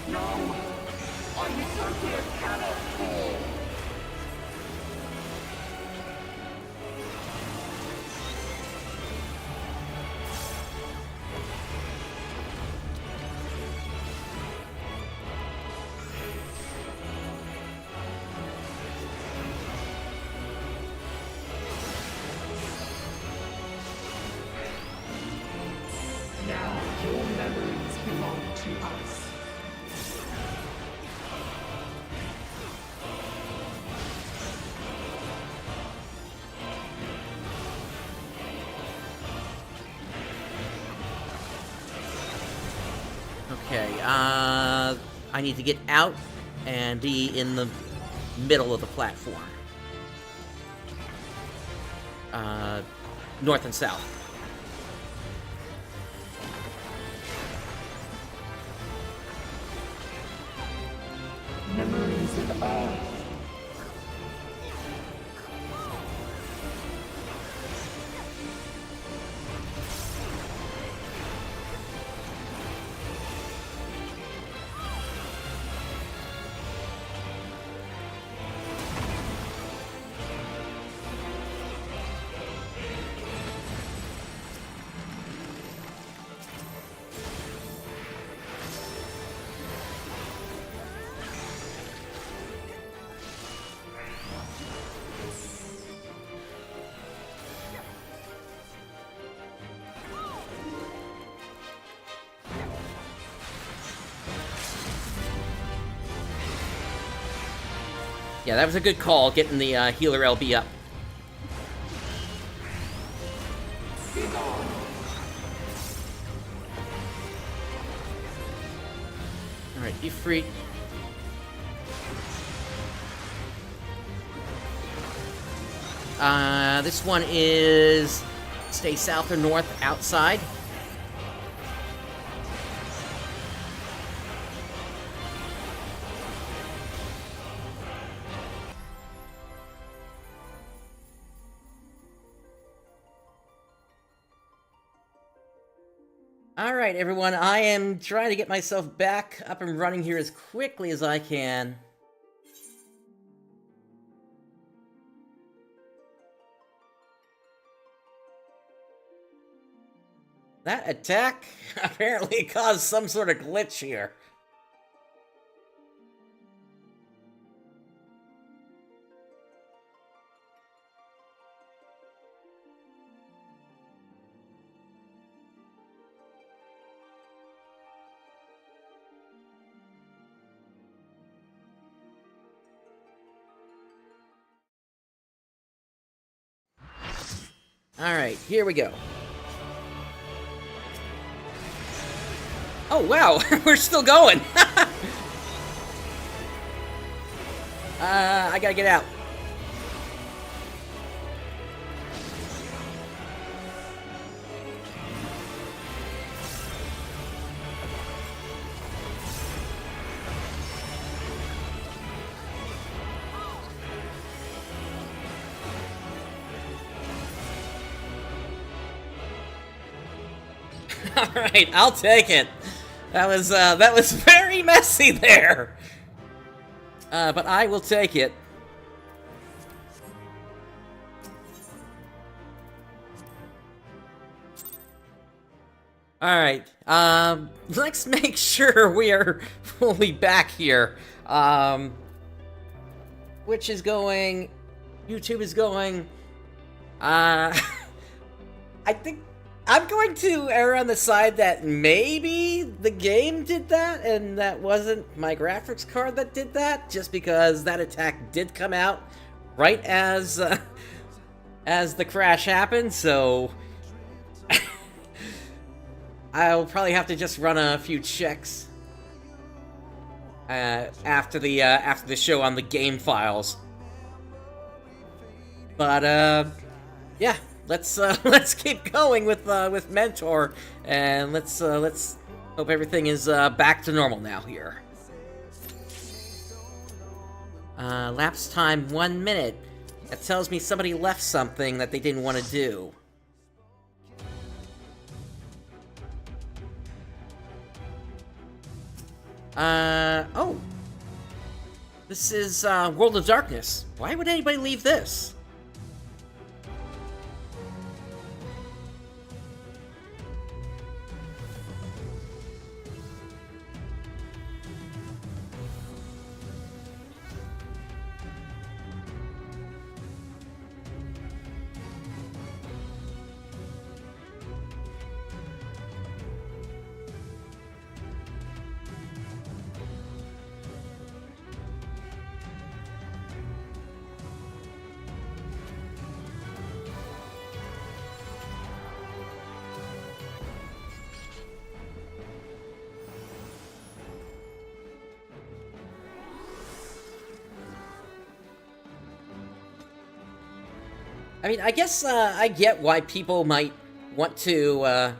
No! Our utopia cannot fall! Now your memories belong to us. Okay, I need to get out and be in the middle of the platform. North and south. Memories of all. Yeah, that was a good call, getting the healer LB up. Alright, be free. This one is stay south or north outside. Alright, everyone, I am trying to get myself back up and running here as quickly as I can. That attack apparently caused some sort of glitch here. Alright, here we go. Oh, wow, we're still going! I gotta get out. Alright, I'll take it. That was very messy there. But I will take it. Alright, let's make sure we are fully back here. Twitch is going, YouTube is going, I think I'm going to err on the side that maybe the game did that, and that wasn't my graphics card that did that, just because that attack did come out right as the crash happened, so I'll probably have to just run a few checks after the show on the game files. But yeah. Let's keep going with Mentor, and let's hope everything is back to normal now here. Lapse time 1 minute. That tells me somebody left something that they didn't want to do. Oh. This is World of Darkness. Why would anybody leave this? I mean, I guess I get why people might want to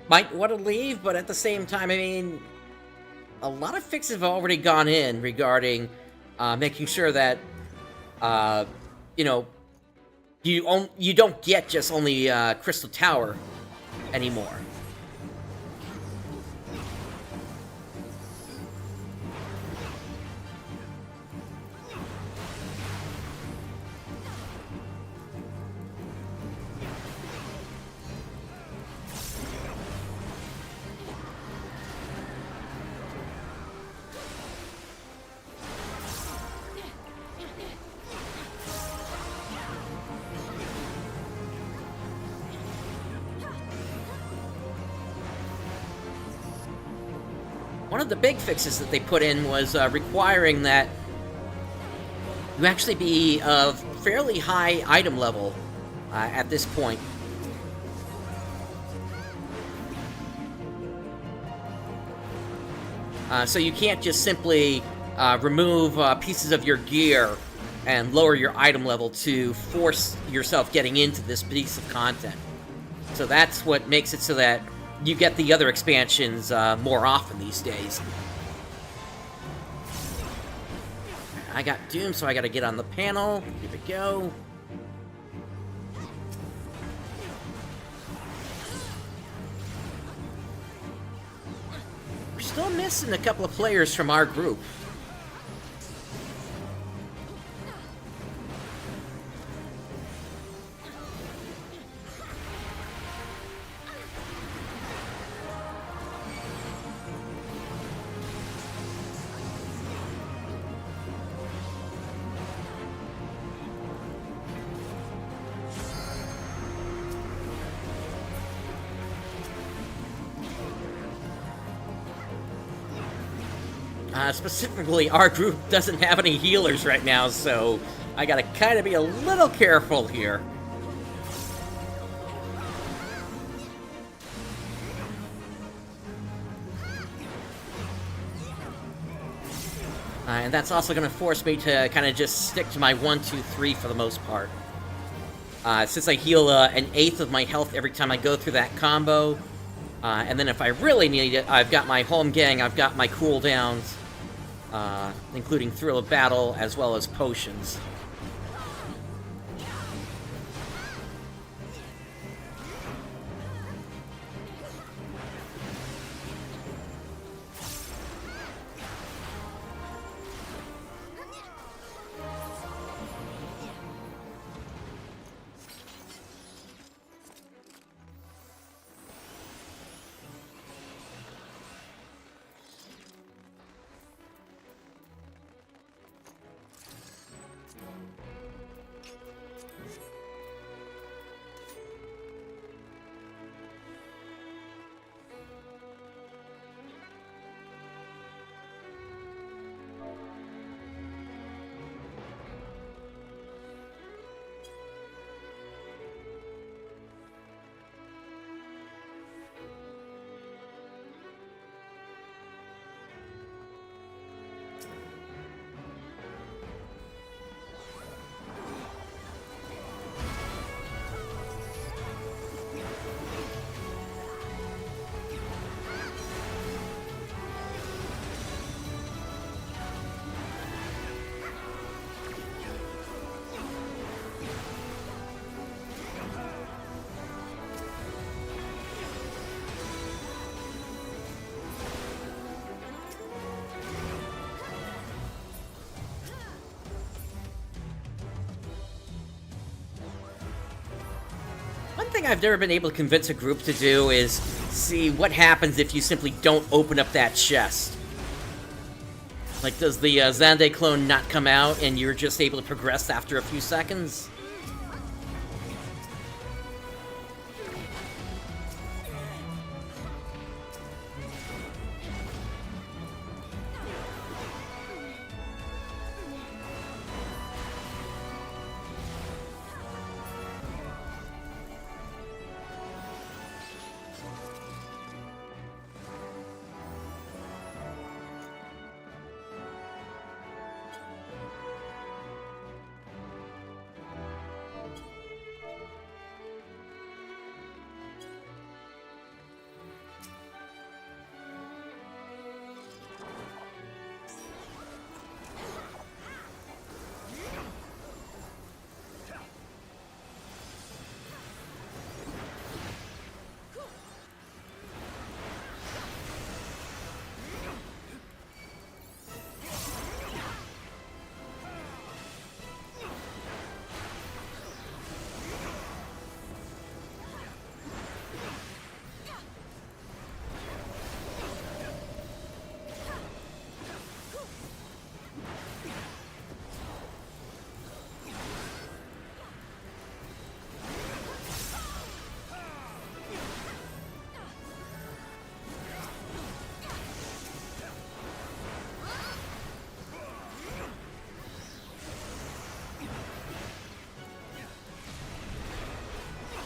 leave, but at the same time, I mean, a lot of fixes have already gone in regarding making sure that you know you don't get just only Crystal Tower anymore. One of the big fixes that they put in was requiring that you actually be of fairly high item level at this point. So you can't just simply remove pieces of your gear and lower your item level to force yourself getting into this piece of content. So that's what makes it so that you get the other expansions more often these days. I got Doom, so I gotta get on the panel. Here we go. We're still missing a couple of players from our group. Specifically, our group doesn't have any healers right now, so I gotta kind of be a little careful here. And that's also gonna force me to kind of just stick to my 1, 2, 3 for the most part. Since I heal an eighth of my health every time I go through that combo, and then if I really need it, I've got my home gang, I've got my cooldowns, including Thrill of Battle, as well as potions. One thing I've never been able to convince a group to do is see what happens if you simply don't open up that chest. Like, does the Xande clone not come out and you're just able to progress after a few seconds?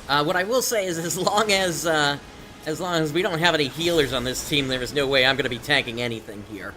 What I will say is, as long as we don't have any healers on this team, there is no way I'm going to be tanking anything here.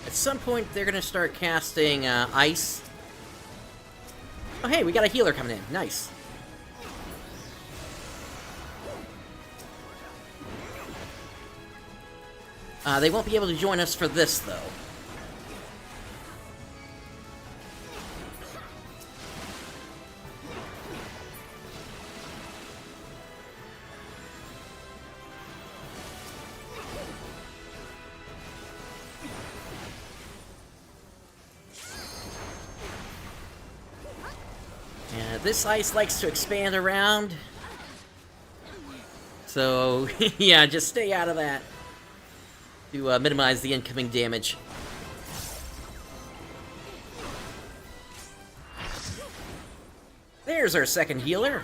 At some point, they're gonna start casting ice. Oh, hey, we got a healer coming in. Nice. They won't be able to join us for this, though. This ice likes to expand around. So, yeah, just stay out of that to minimize the incoming damage. There's our second healer.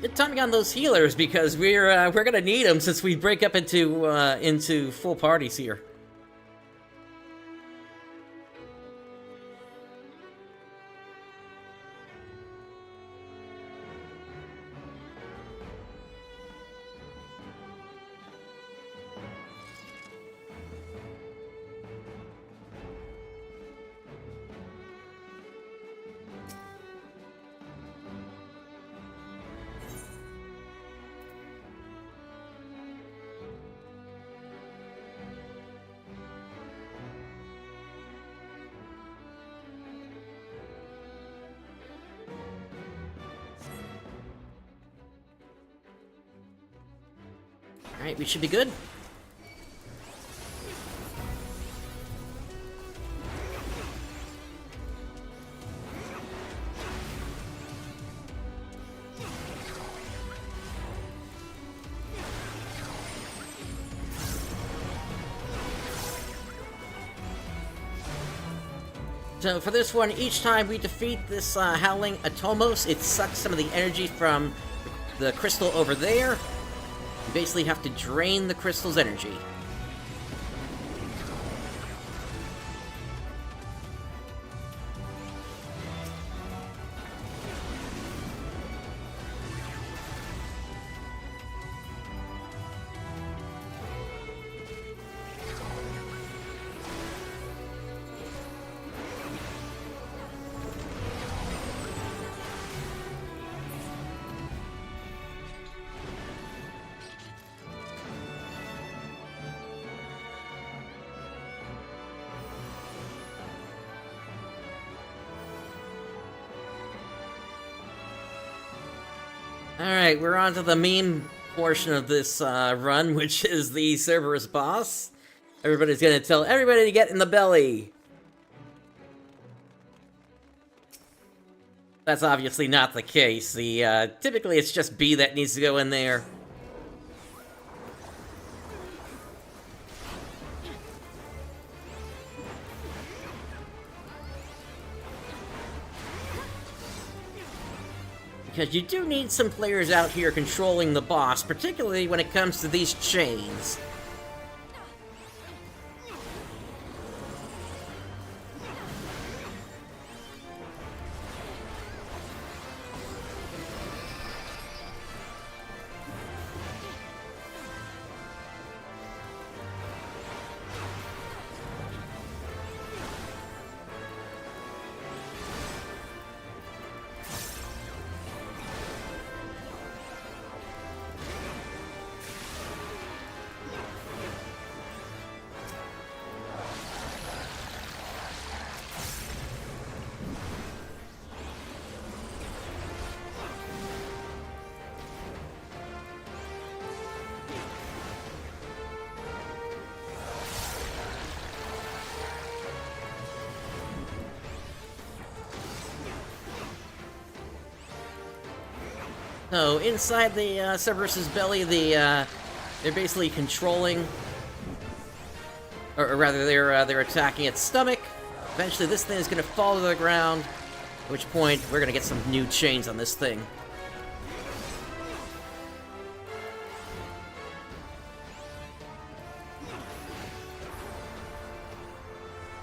Good timing on those healers, because we're gonna need them since we break up into full parties here. Alright, we should be good. So for this one, each time we defeat this Howling Atomos, it sucks some of the energy from the crystal over there. You basically have to drain the crystal's energy. Alright, we're on to the meme portion of this run, which is the Cerberus boss. Everybody's gonna tell everybody to get in the belly. That's obviously not the case. Typically it's just B that needs to go in there. Because you do need some players out here controlling the boss, particularly when it comes to these chains. So inside the Cerberus's belly, they're basically controlling, or rather, they're attacking its stomach. Eventually, this thing is going to fall to the ground. At which point, we're going to get some new chains on this thing.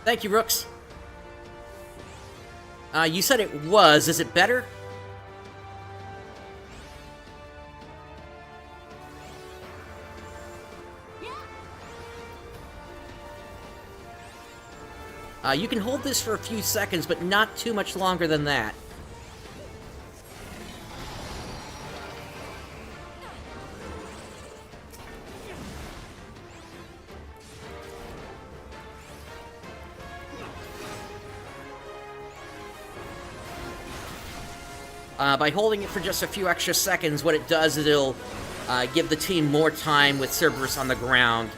Thank you, Rooks. You said it was. Is it better? You can hold this for a few seconds, but not too much longer than that. By holding it for just a few extra seconds, what it does is it'll give the team more time with Cerberus on the ground.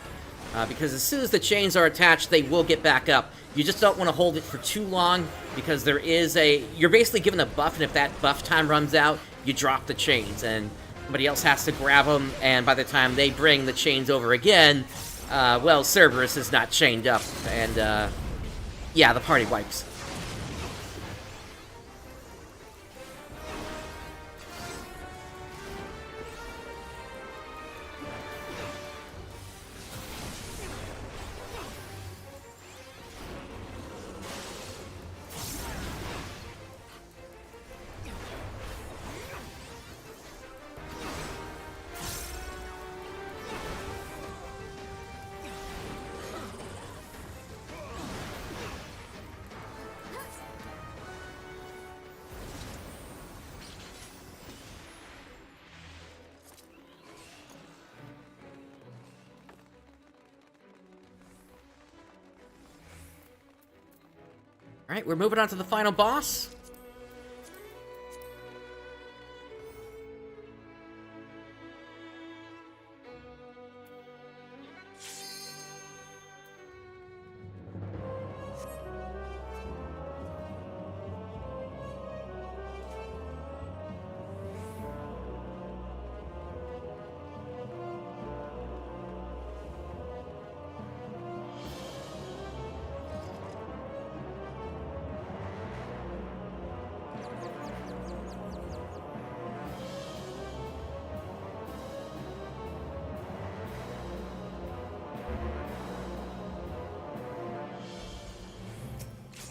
Because as soon as the chains are attached, they will get back up. You just don't want to hold it for too long, because there is you're basically given a buff, and if that buff time runs out, you drop the chains, and somebody else has to grab them, and by the time they bring the chains over again, well, Cerberus is not chained up, and, yeah, the party wipes. Alright, we're moving on to the final boss.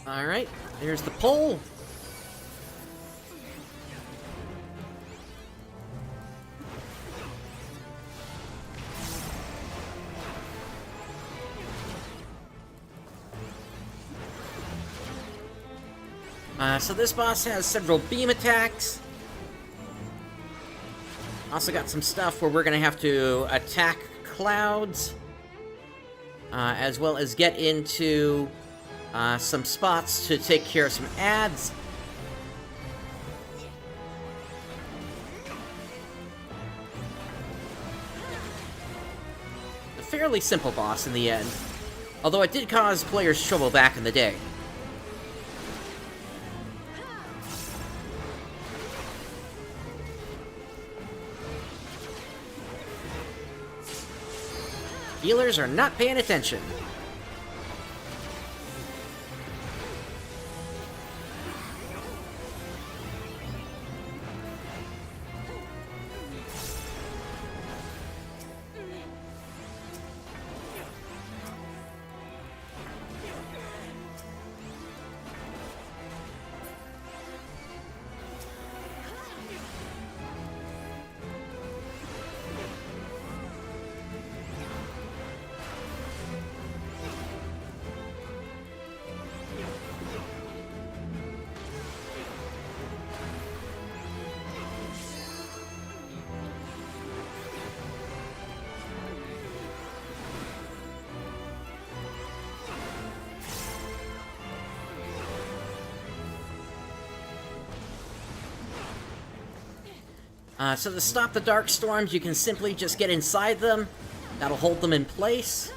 Alright, there's the pole. So this boss has several beam attacks. Also got some stuff where we're gonna have to attack clouds, as well as get into some spots to take care of some ads. A fairly simple boss in the end, although it did cause players trouble back in the day. Healers are not paying attention. So to stop the dark storms, you can simply just get inside them. That'll hold them in place.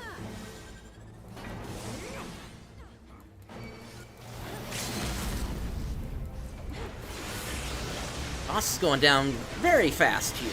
Boss is going down very fast here.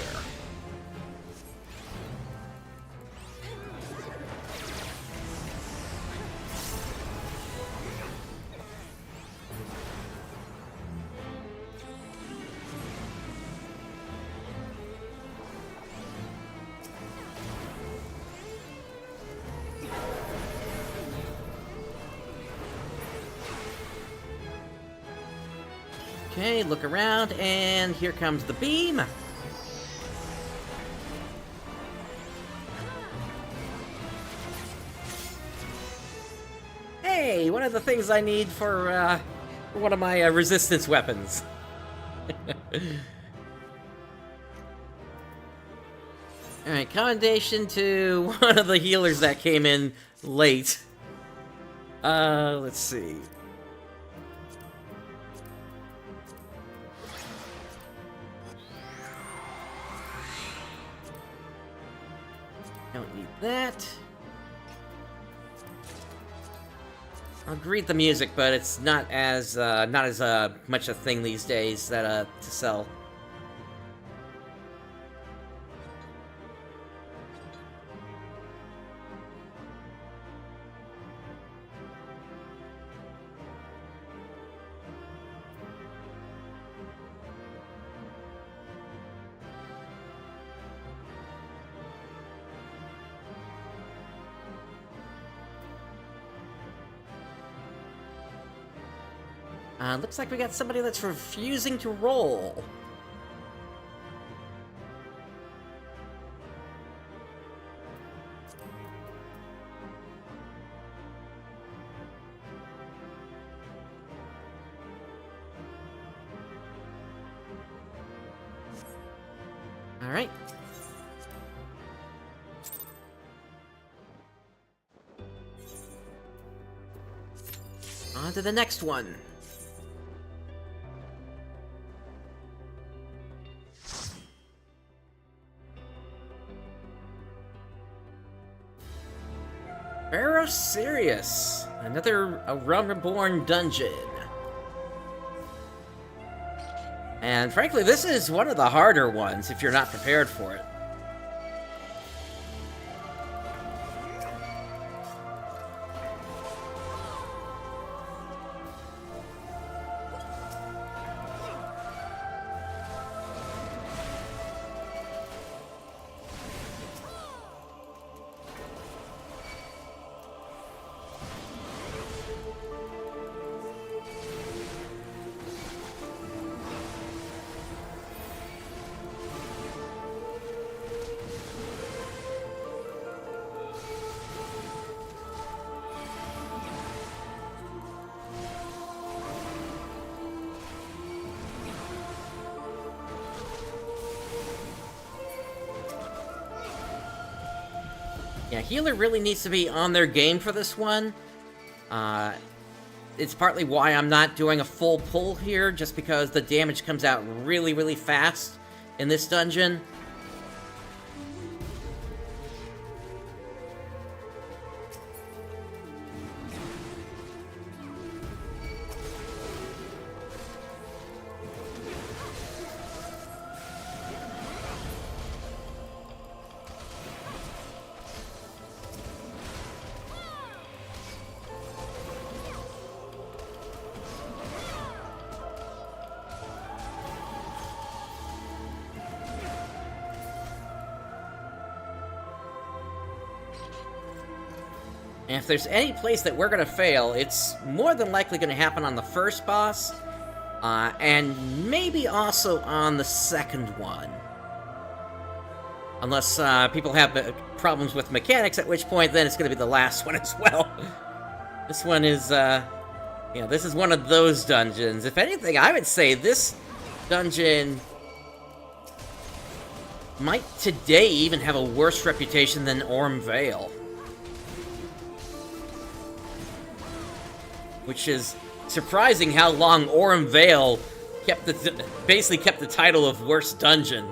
Okay, look around, and here comes the beam. Hey, one of the things I need for one of my resistance weapons. Alright, commendation to one of the healers that came in late. Let's see. Don't need that. I'll greet the music, but it's not as much a thing these days that to sell. Looks like we got somebody that's refusing to roll. All right. On to the next one. Sirius, another Realm Reborn dungeon. And frankly, this is one of the harder ones if you're not prepared for it. Yeah, healer really needs to be on their game for this one. It's partly why I'm not doing a full pull here, just because the damage comes out really, really fast in this dungeon. And if there's any place that we're going to fail, it's more than likely going to happen on the first boss, and maybe also on the second one. Unless people have problems with mechanics, at which point then it's going to be the last one as well. This one is, this is one of those dungeons. If anything, I would say this dungeon might today even have a worse reputation than Orm Vale. Which is surprising how long Orm Vale basically kept the title of worst dungeon.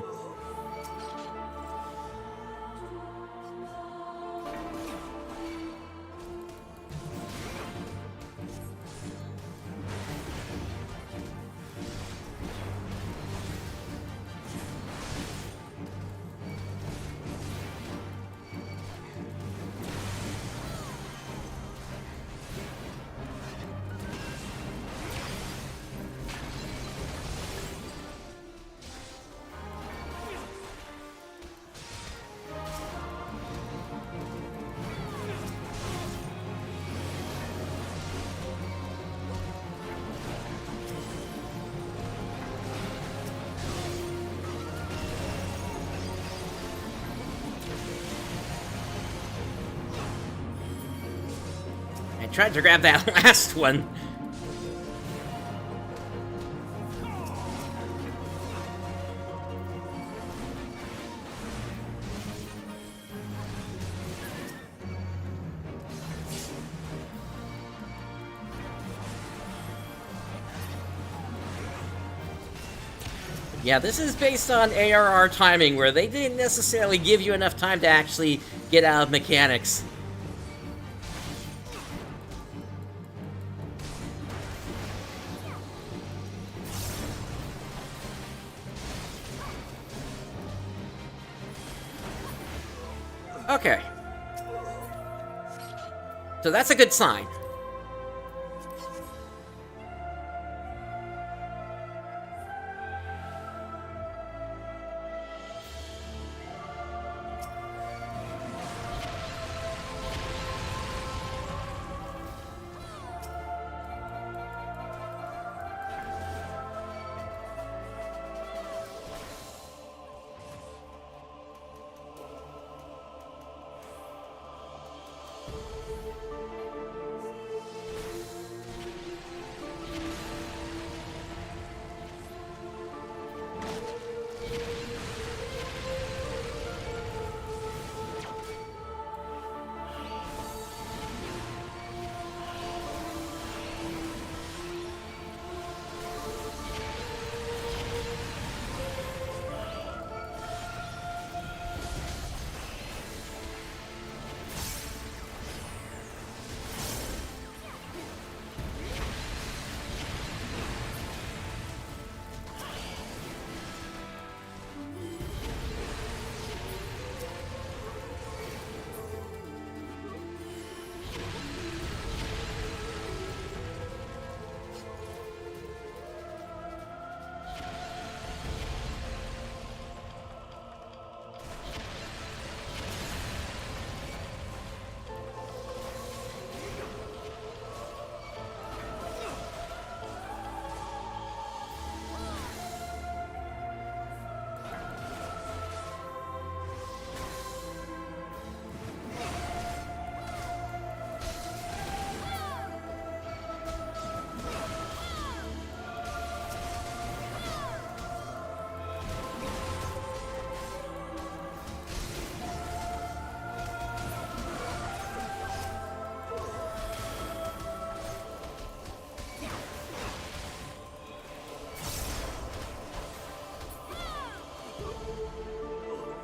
tried to grab that last one. Yeah, this is based on ARR timing, where they didn't necessarily give you enough time to actually get out of mechanics. Okay. So that's a good sign.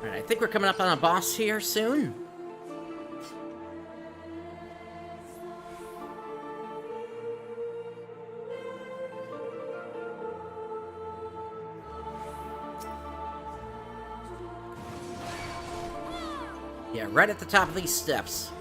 Alright, I think we're coming up on a boss here soon. Yeah, right at the top of these steps.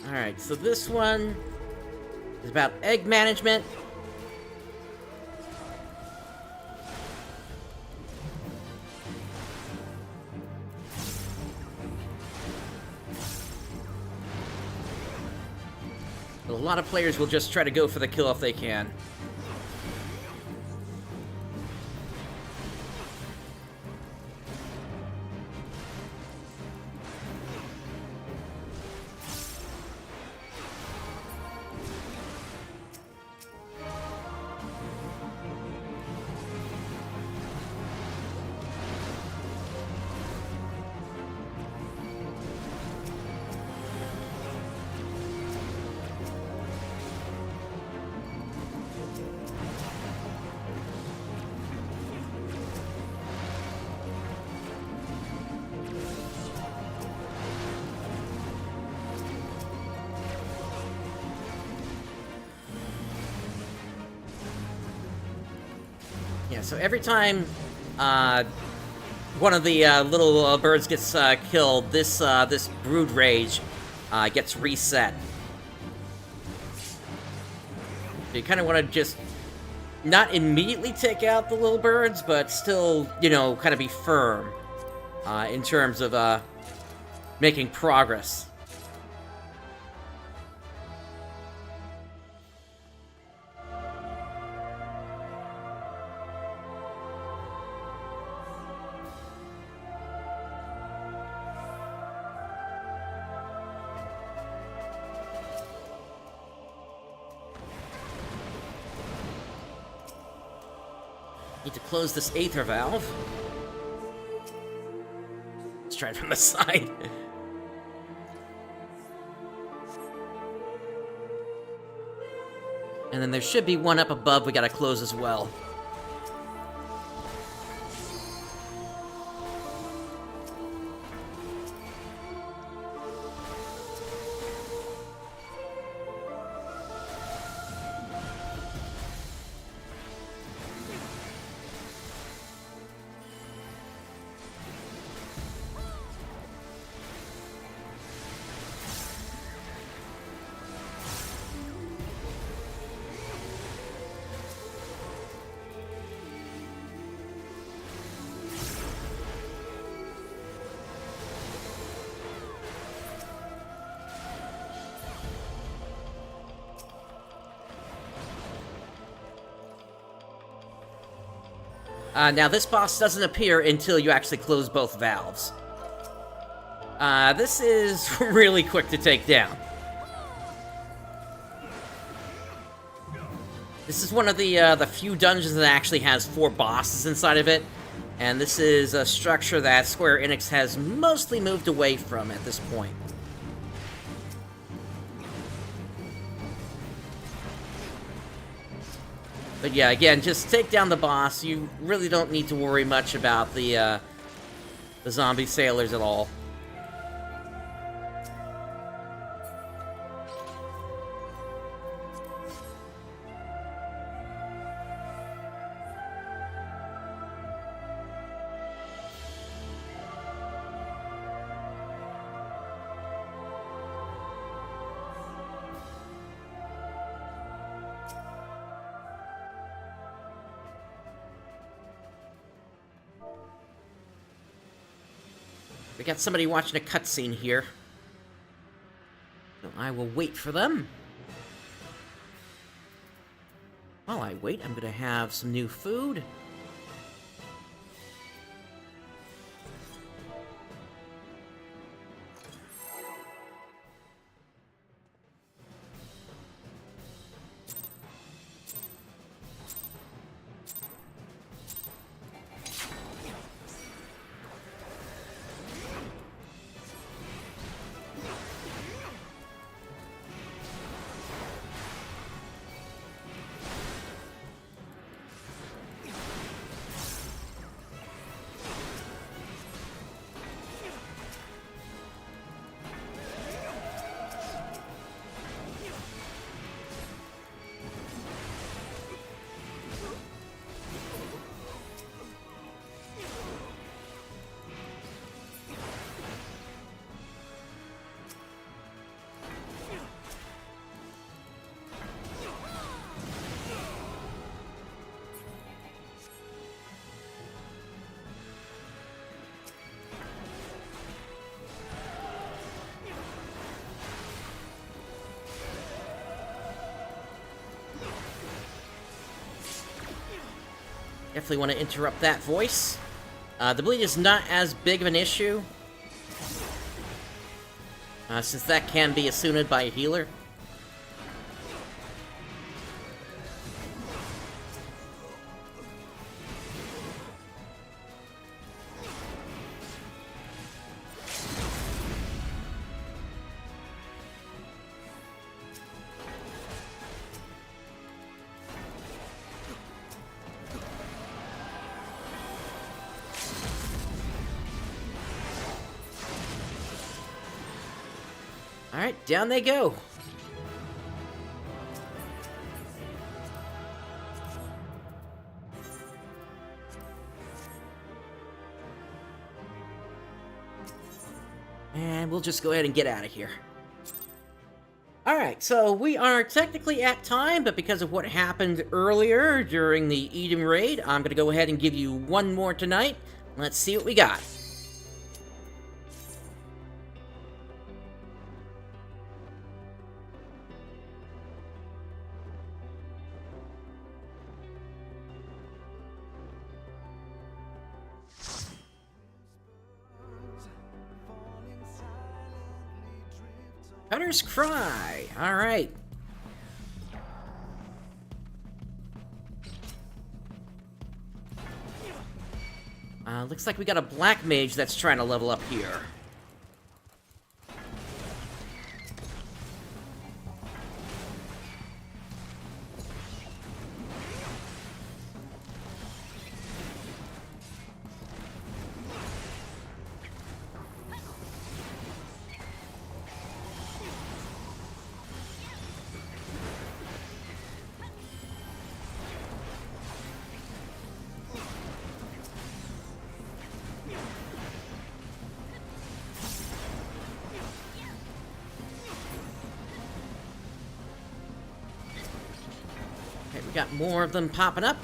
Alright, so this one is about egg management. A lot of players will just try to go for the kill if they can. Yeah, so every time one of the little birds gets killed, this brood rage gets reset. So you kind of want to just not immediately take out the little birds, but still, you know, kind of be firm in terms of making progress. Need to close this aether valve. Let's try it from the side. And then there should be one up above we gotta close as well. Now, this boss doesn't appear until you actually close both valves. This is really quick to take down. This is one of the few dungeons that actually has 4 bosses inside of it, and this is a structure that Square Enix has mostly moved away from at this point. But yeah, again, just take down the boss. You really don't need to worry much about the zombie sailors at all. We got somebody watching a cutscene here. So I will wait for them. While I wait, I'm gonna have some new food. Definitely want to interrupt that voice. The bleed is not as big of an issue, since that can be assumed by a healer. Alright, down they go. And we'll just go ahead and get out of here. Alright, so we are technically at time, but because of what happened earlier during the Eden raid, I'm gonna go ahead and give you one more tonight. Let's see what we got. Hunter's Cry. All right. Looks like we got a black mage that's trying to level up here. Okay, we got more of them popping up.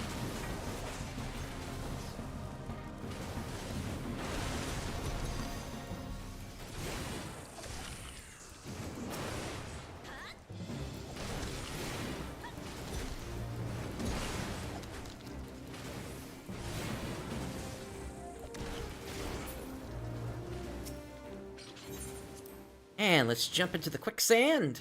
And let's jump into the quicksand.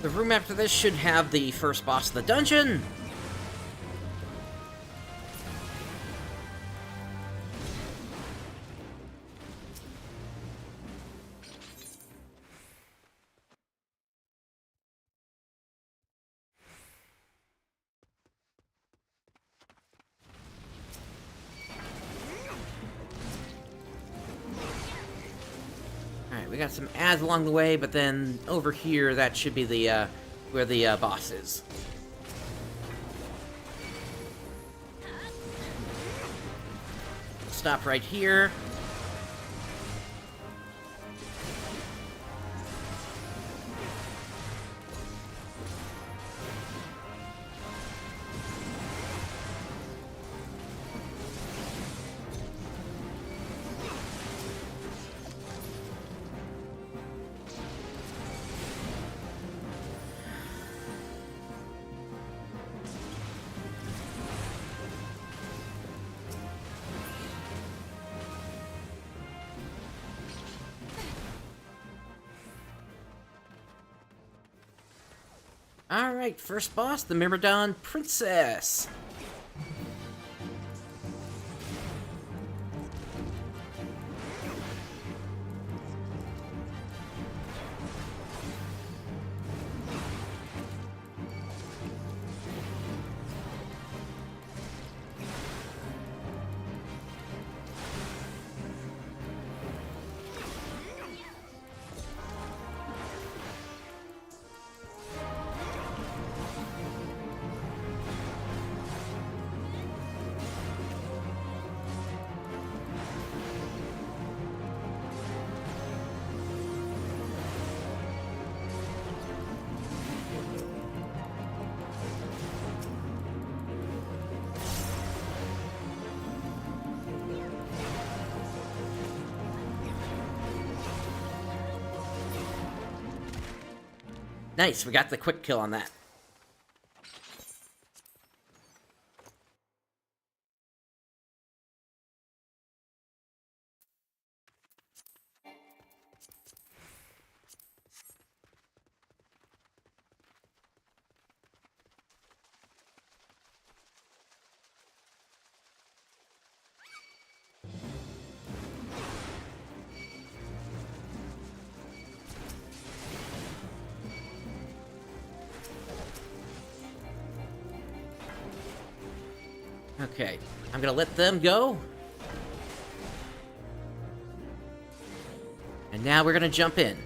The room after this should have the first boss of the dungeon. We got some ads along the way, but then over here, that should be the, where the, boss is. Stop right here. Alright, first boss, the Myrmidon Princess. Nice, we got the quick kill on that. Okay, I'm gonna let them go. And now we're gonna jump in.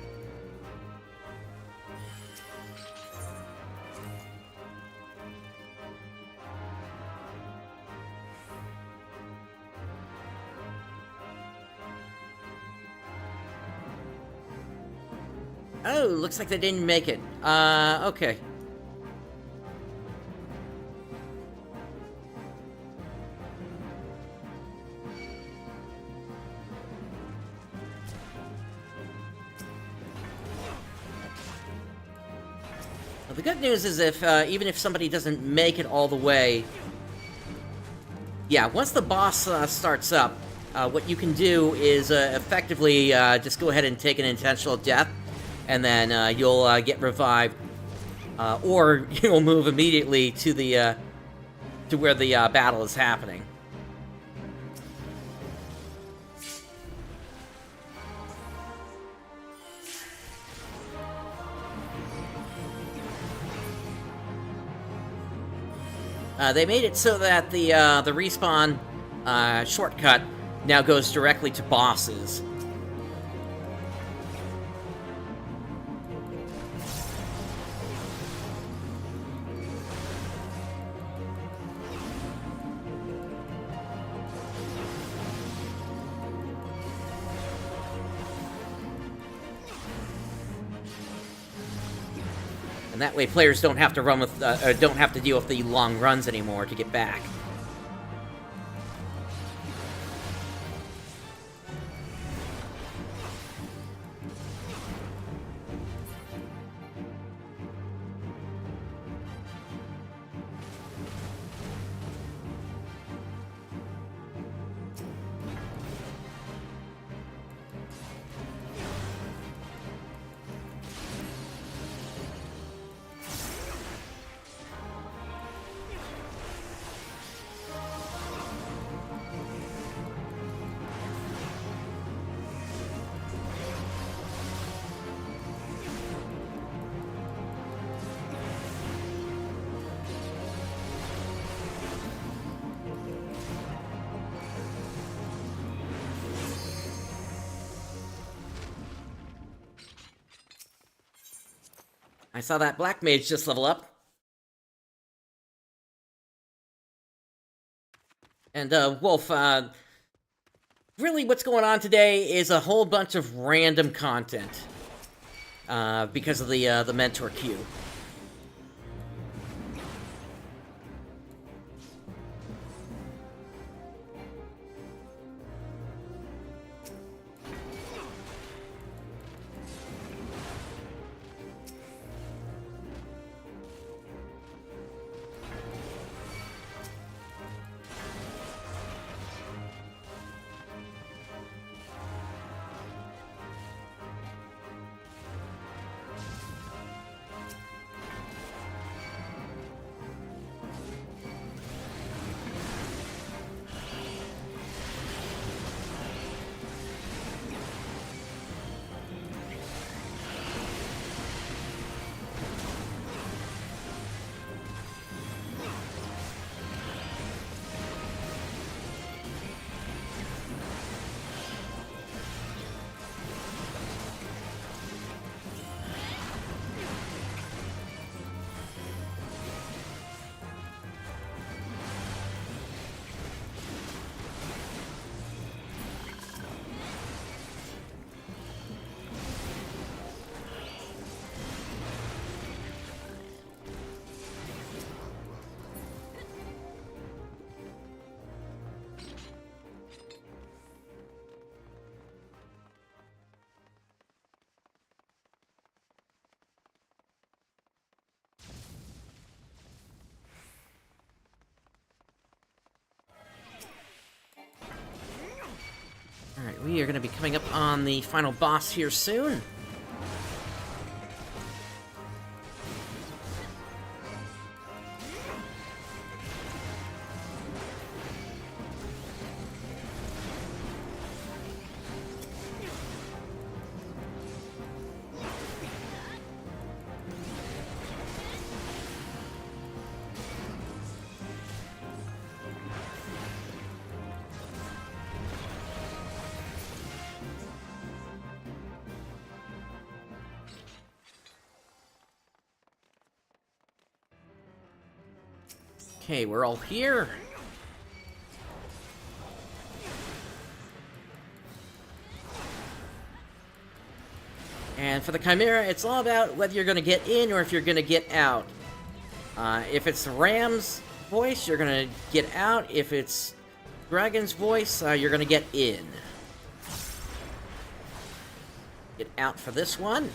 Oh, looks like they didn't make it. Okay. Well, the good news is if, even if somebody doesn't make it all the way... Yeah, once the boss starts up, what you can do is effectively just go ahead and take an intentional death, and then you'll get revived, or you'll move immediately to the to where the battle is happening. They made it so that the respawn shortcut now goes directly to bosses. And that way players don't have to run with, or don't have to deal with the long runs anymore to get back. I saw that black mage just level up. And, Wolf, really what's going on today is a whole bunch of random content. Because of the mentor queue. Alright, we are going to be coming up on the final boss here soon. Okay, we're all here. And for the Chimera, it's all about whether you're going to get in or if you're going to get out. If it's Ram's voice, you're going to get out. If it's Dragon's voice, you're going to get in. Get out for this one.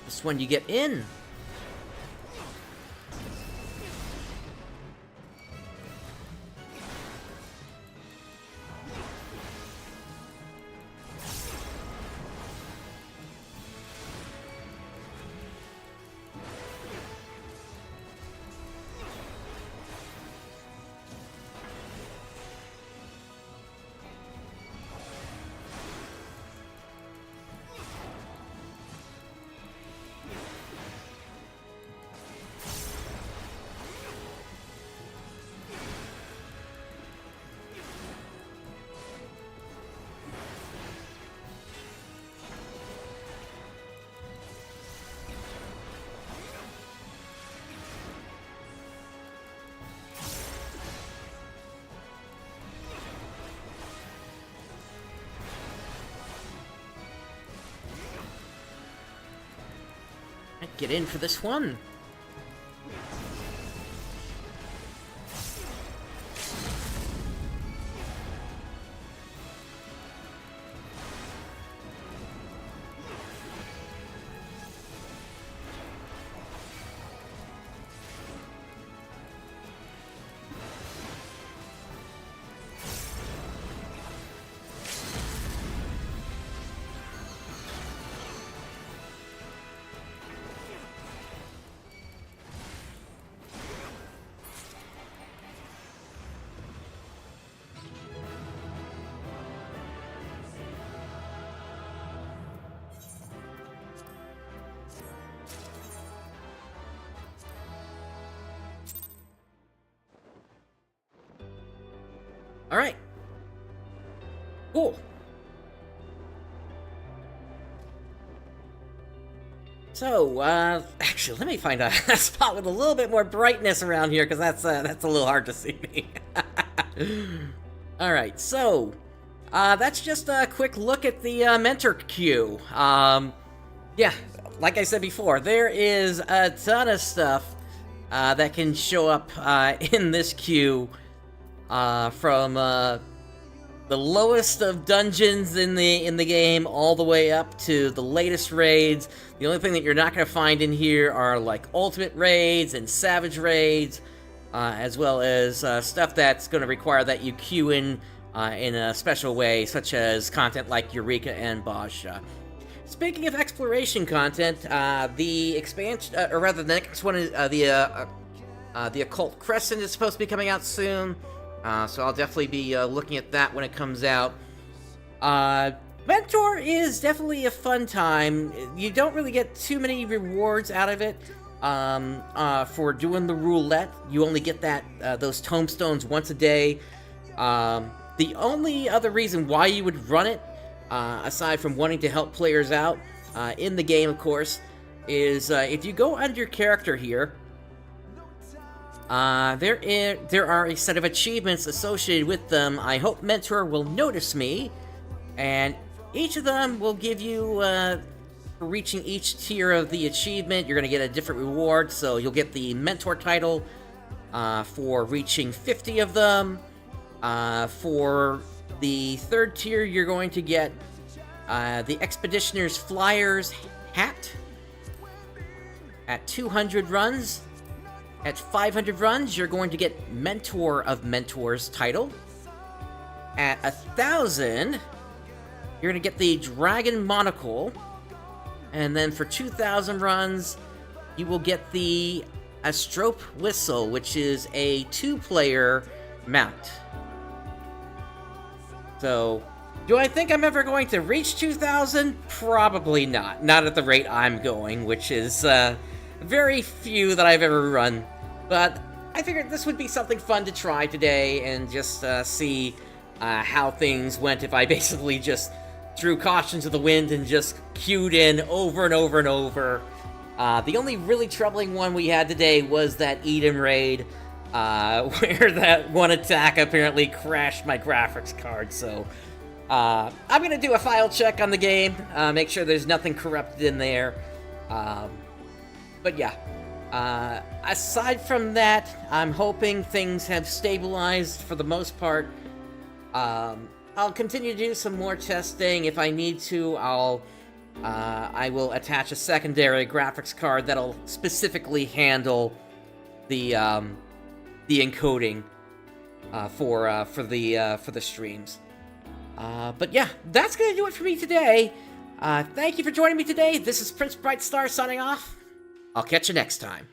This one you get in. Get in for this one. All right. Cool. So, actually, let me find a spot with a little bit more brightness around here, because that's a little hard to see me. All right, so that's just a quick look at the mentor queue. Yeah, like I said before, there is a ton of stuff that can show up in this queue. From the lowest of dungeons in the game all the way up to the latest raids. The only thing that you're not going to find in here are like ultimate raids and savage raids, as well as stuff that's going to require that you queue in a special way, such as content like Eureka and Basha. Speaking of exploration content, the expansion, or rather the next one is the Occult Crescent is supposed to be coming out soon. So I'll definitely be looking at that when it comes out. Mentor is definitely a fun time. You don't really get too many rewards out of it for doing the roulette. You only get those tombstones once a day. The only other reason why you would run it, aside from wanting to help players out in the game, of course, is if you go under your character here, there are a set of achievements associated with them. I hope Mentor will notice me, and each of them will give you, for reaching each tier of the achievement, you're going to get a different reward. So you'll get the Mentor title for reaching 50 of them. For the third tier, you're going to get the Expeditioner's Flyers hat at 200 runs. At 500 runs, you're going to get Mentor of Mentors title. At 1,000, you're going to get the Dragon Monocle. And then for 2,000 runs, you will get the Astrope Whistle, which is a 2-player mount. So, do I think I'm ever going to reach 2,000? Probably not. Not at the rate I'm going, which is very few that I've ever run. But I figured this would be something fun to try today and just see how things went if I basically just threw caution to the wind and just queued in over and over and over. The only really troubling one we had today was that Eden raid, where that one attack apparently crashed my graphics card, so I'm gonna do a file check on the game, make sure there's nothing corrupted in there. But yeah, aside from that, I'm hoping things have stabilized for the most part. I'll continue to do some more testing. If I need to, I will attach a secondary graphics card that'll specifically handle the encoding for the streams. But yeah, that's gonna do it for me today. Thank you for joining me today. This is PrinceBrightstar signing off. I'll catch you next time.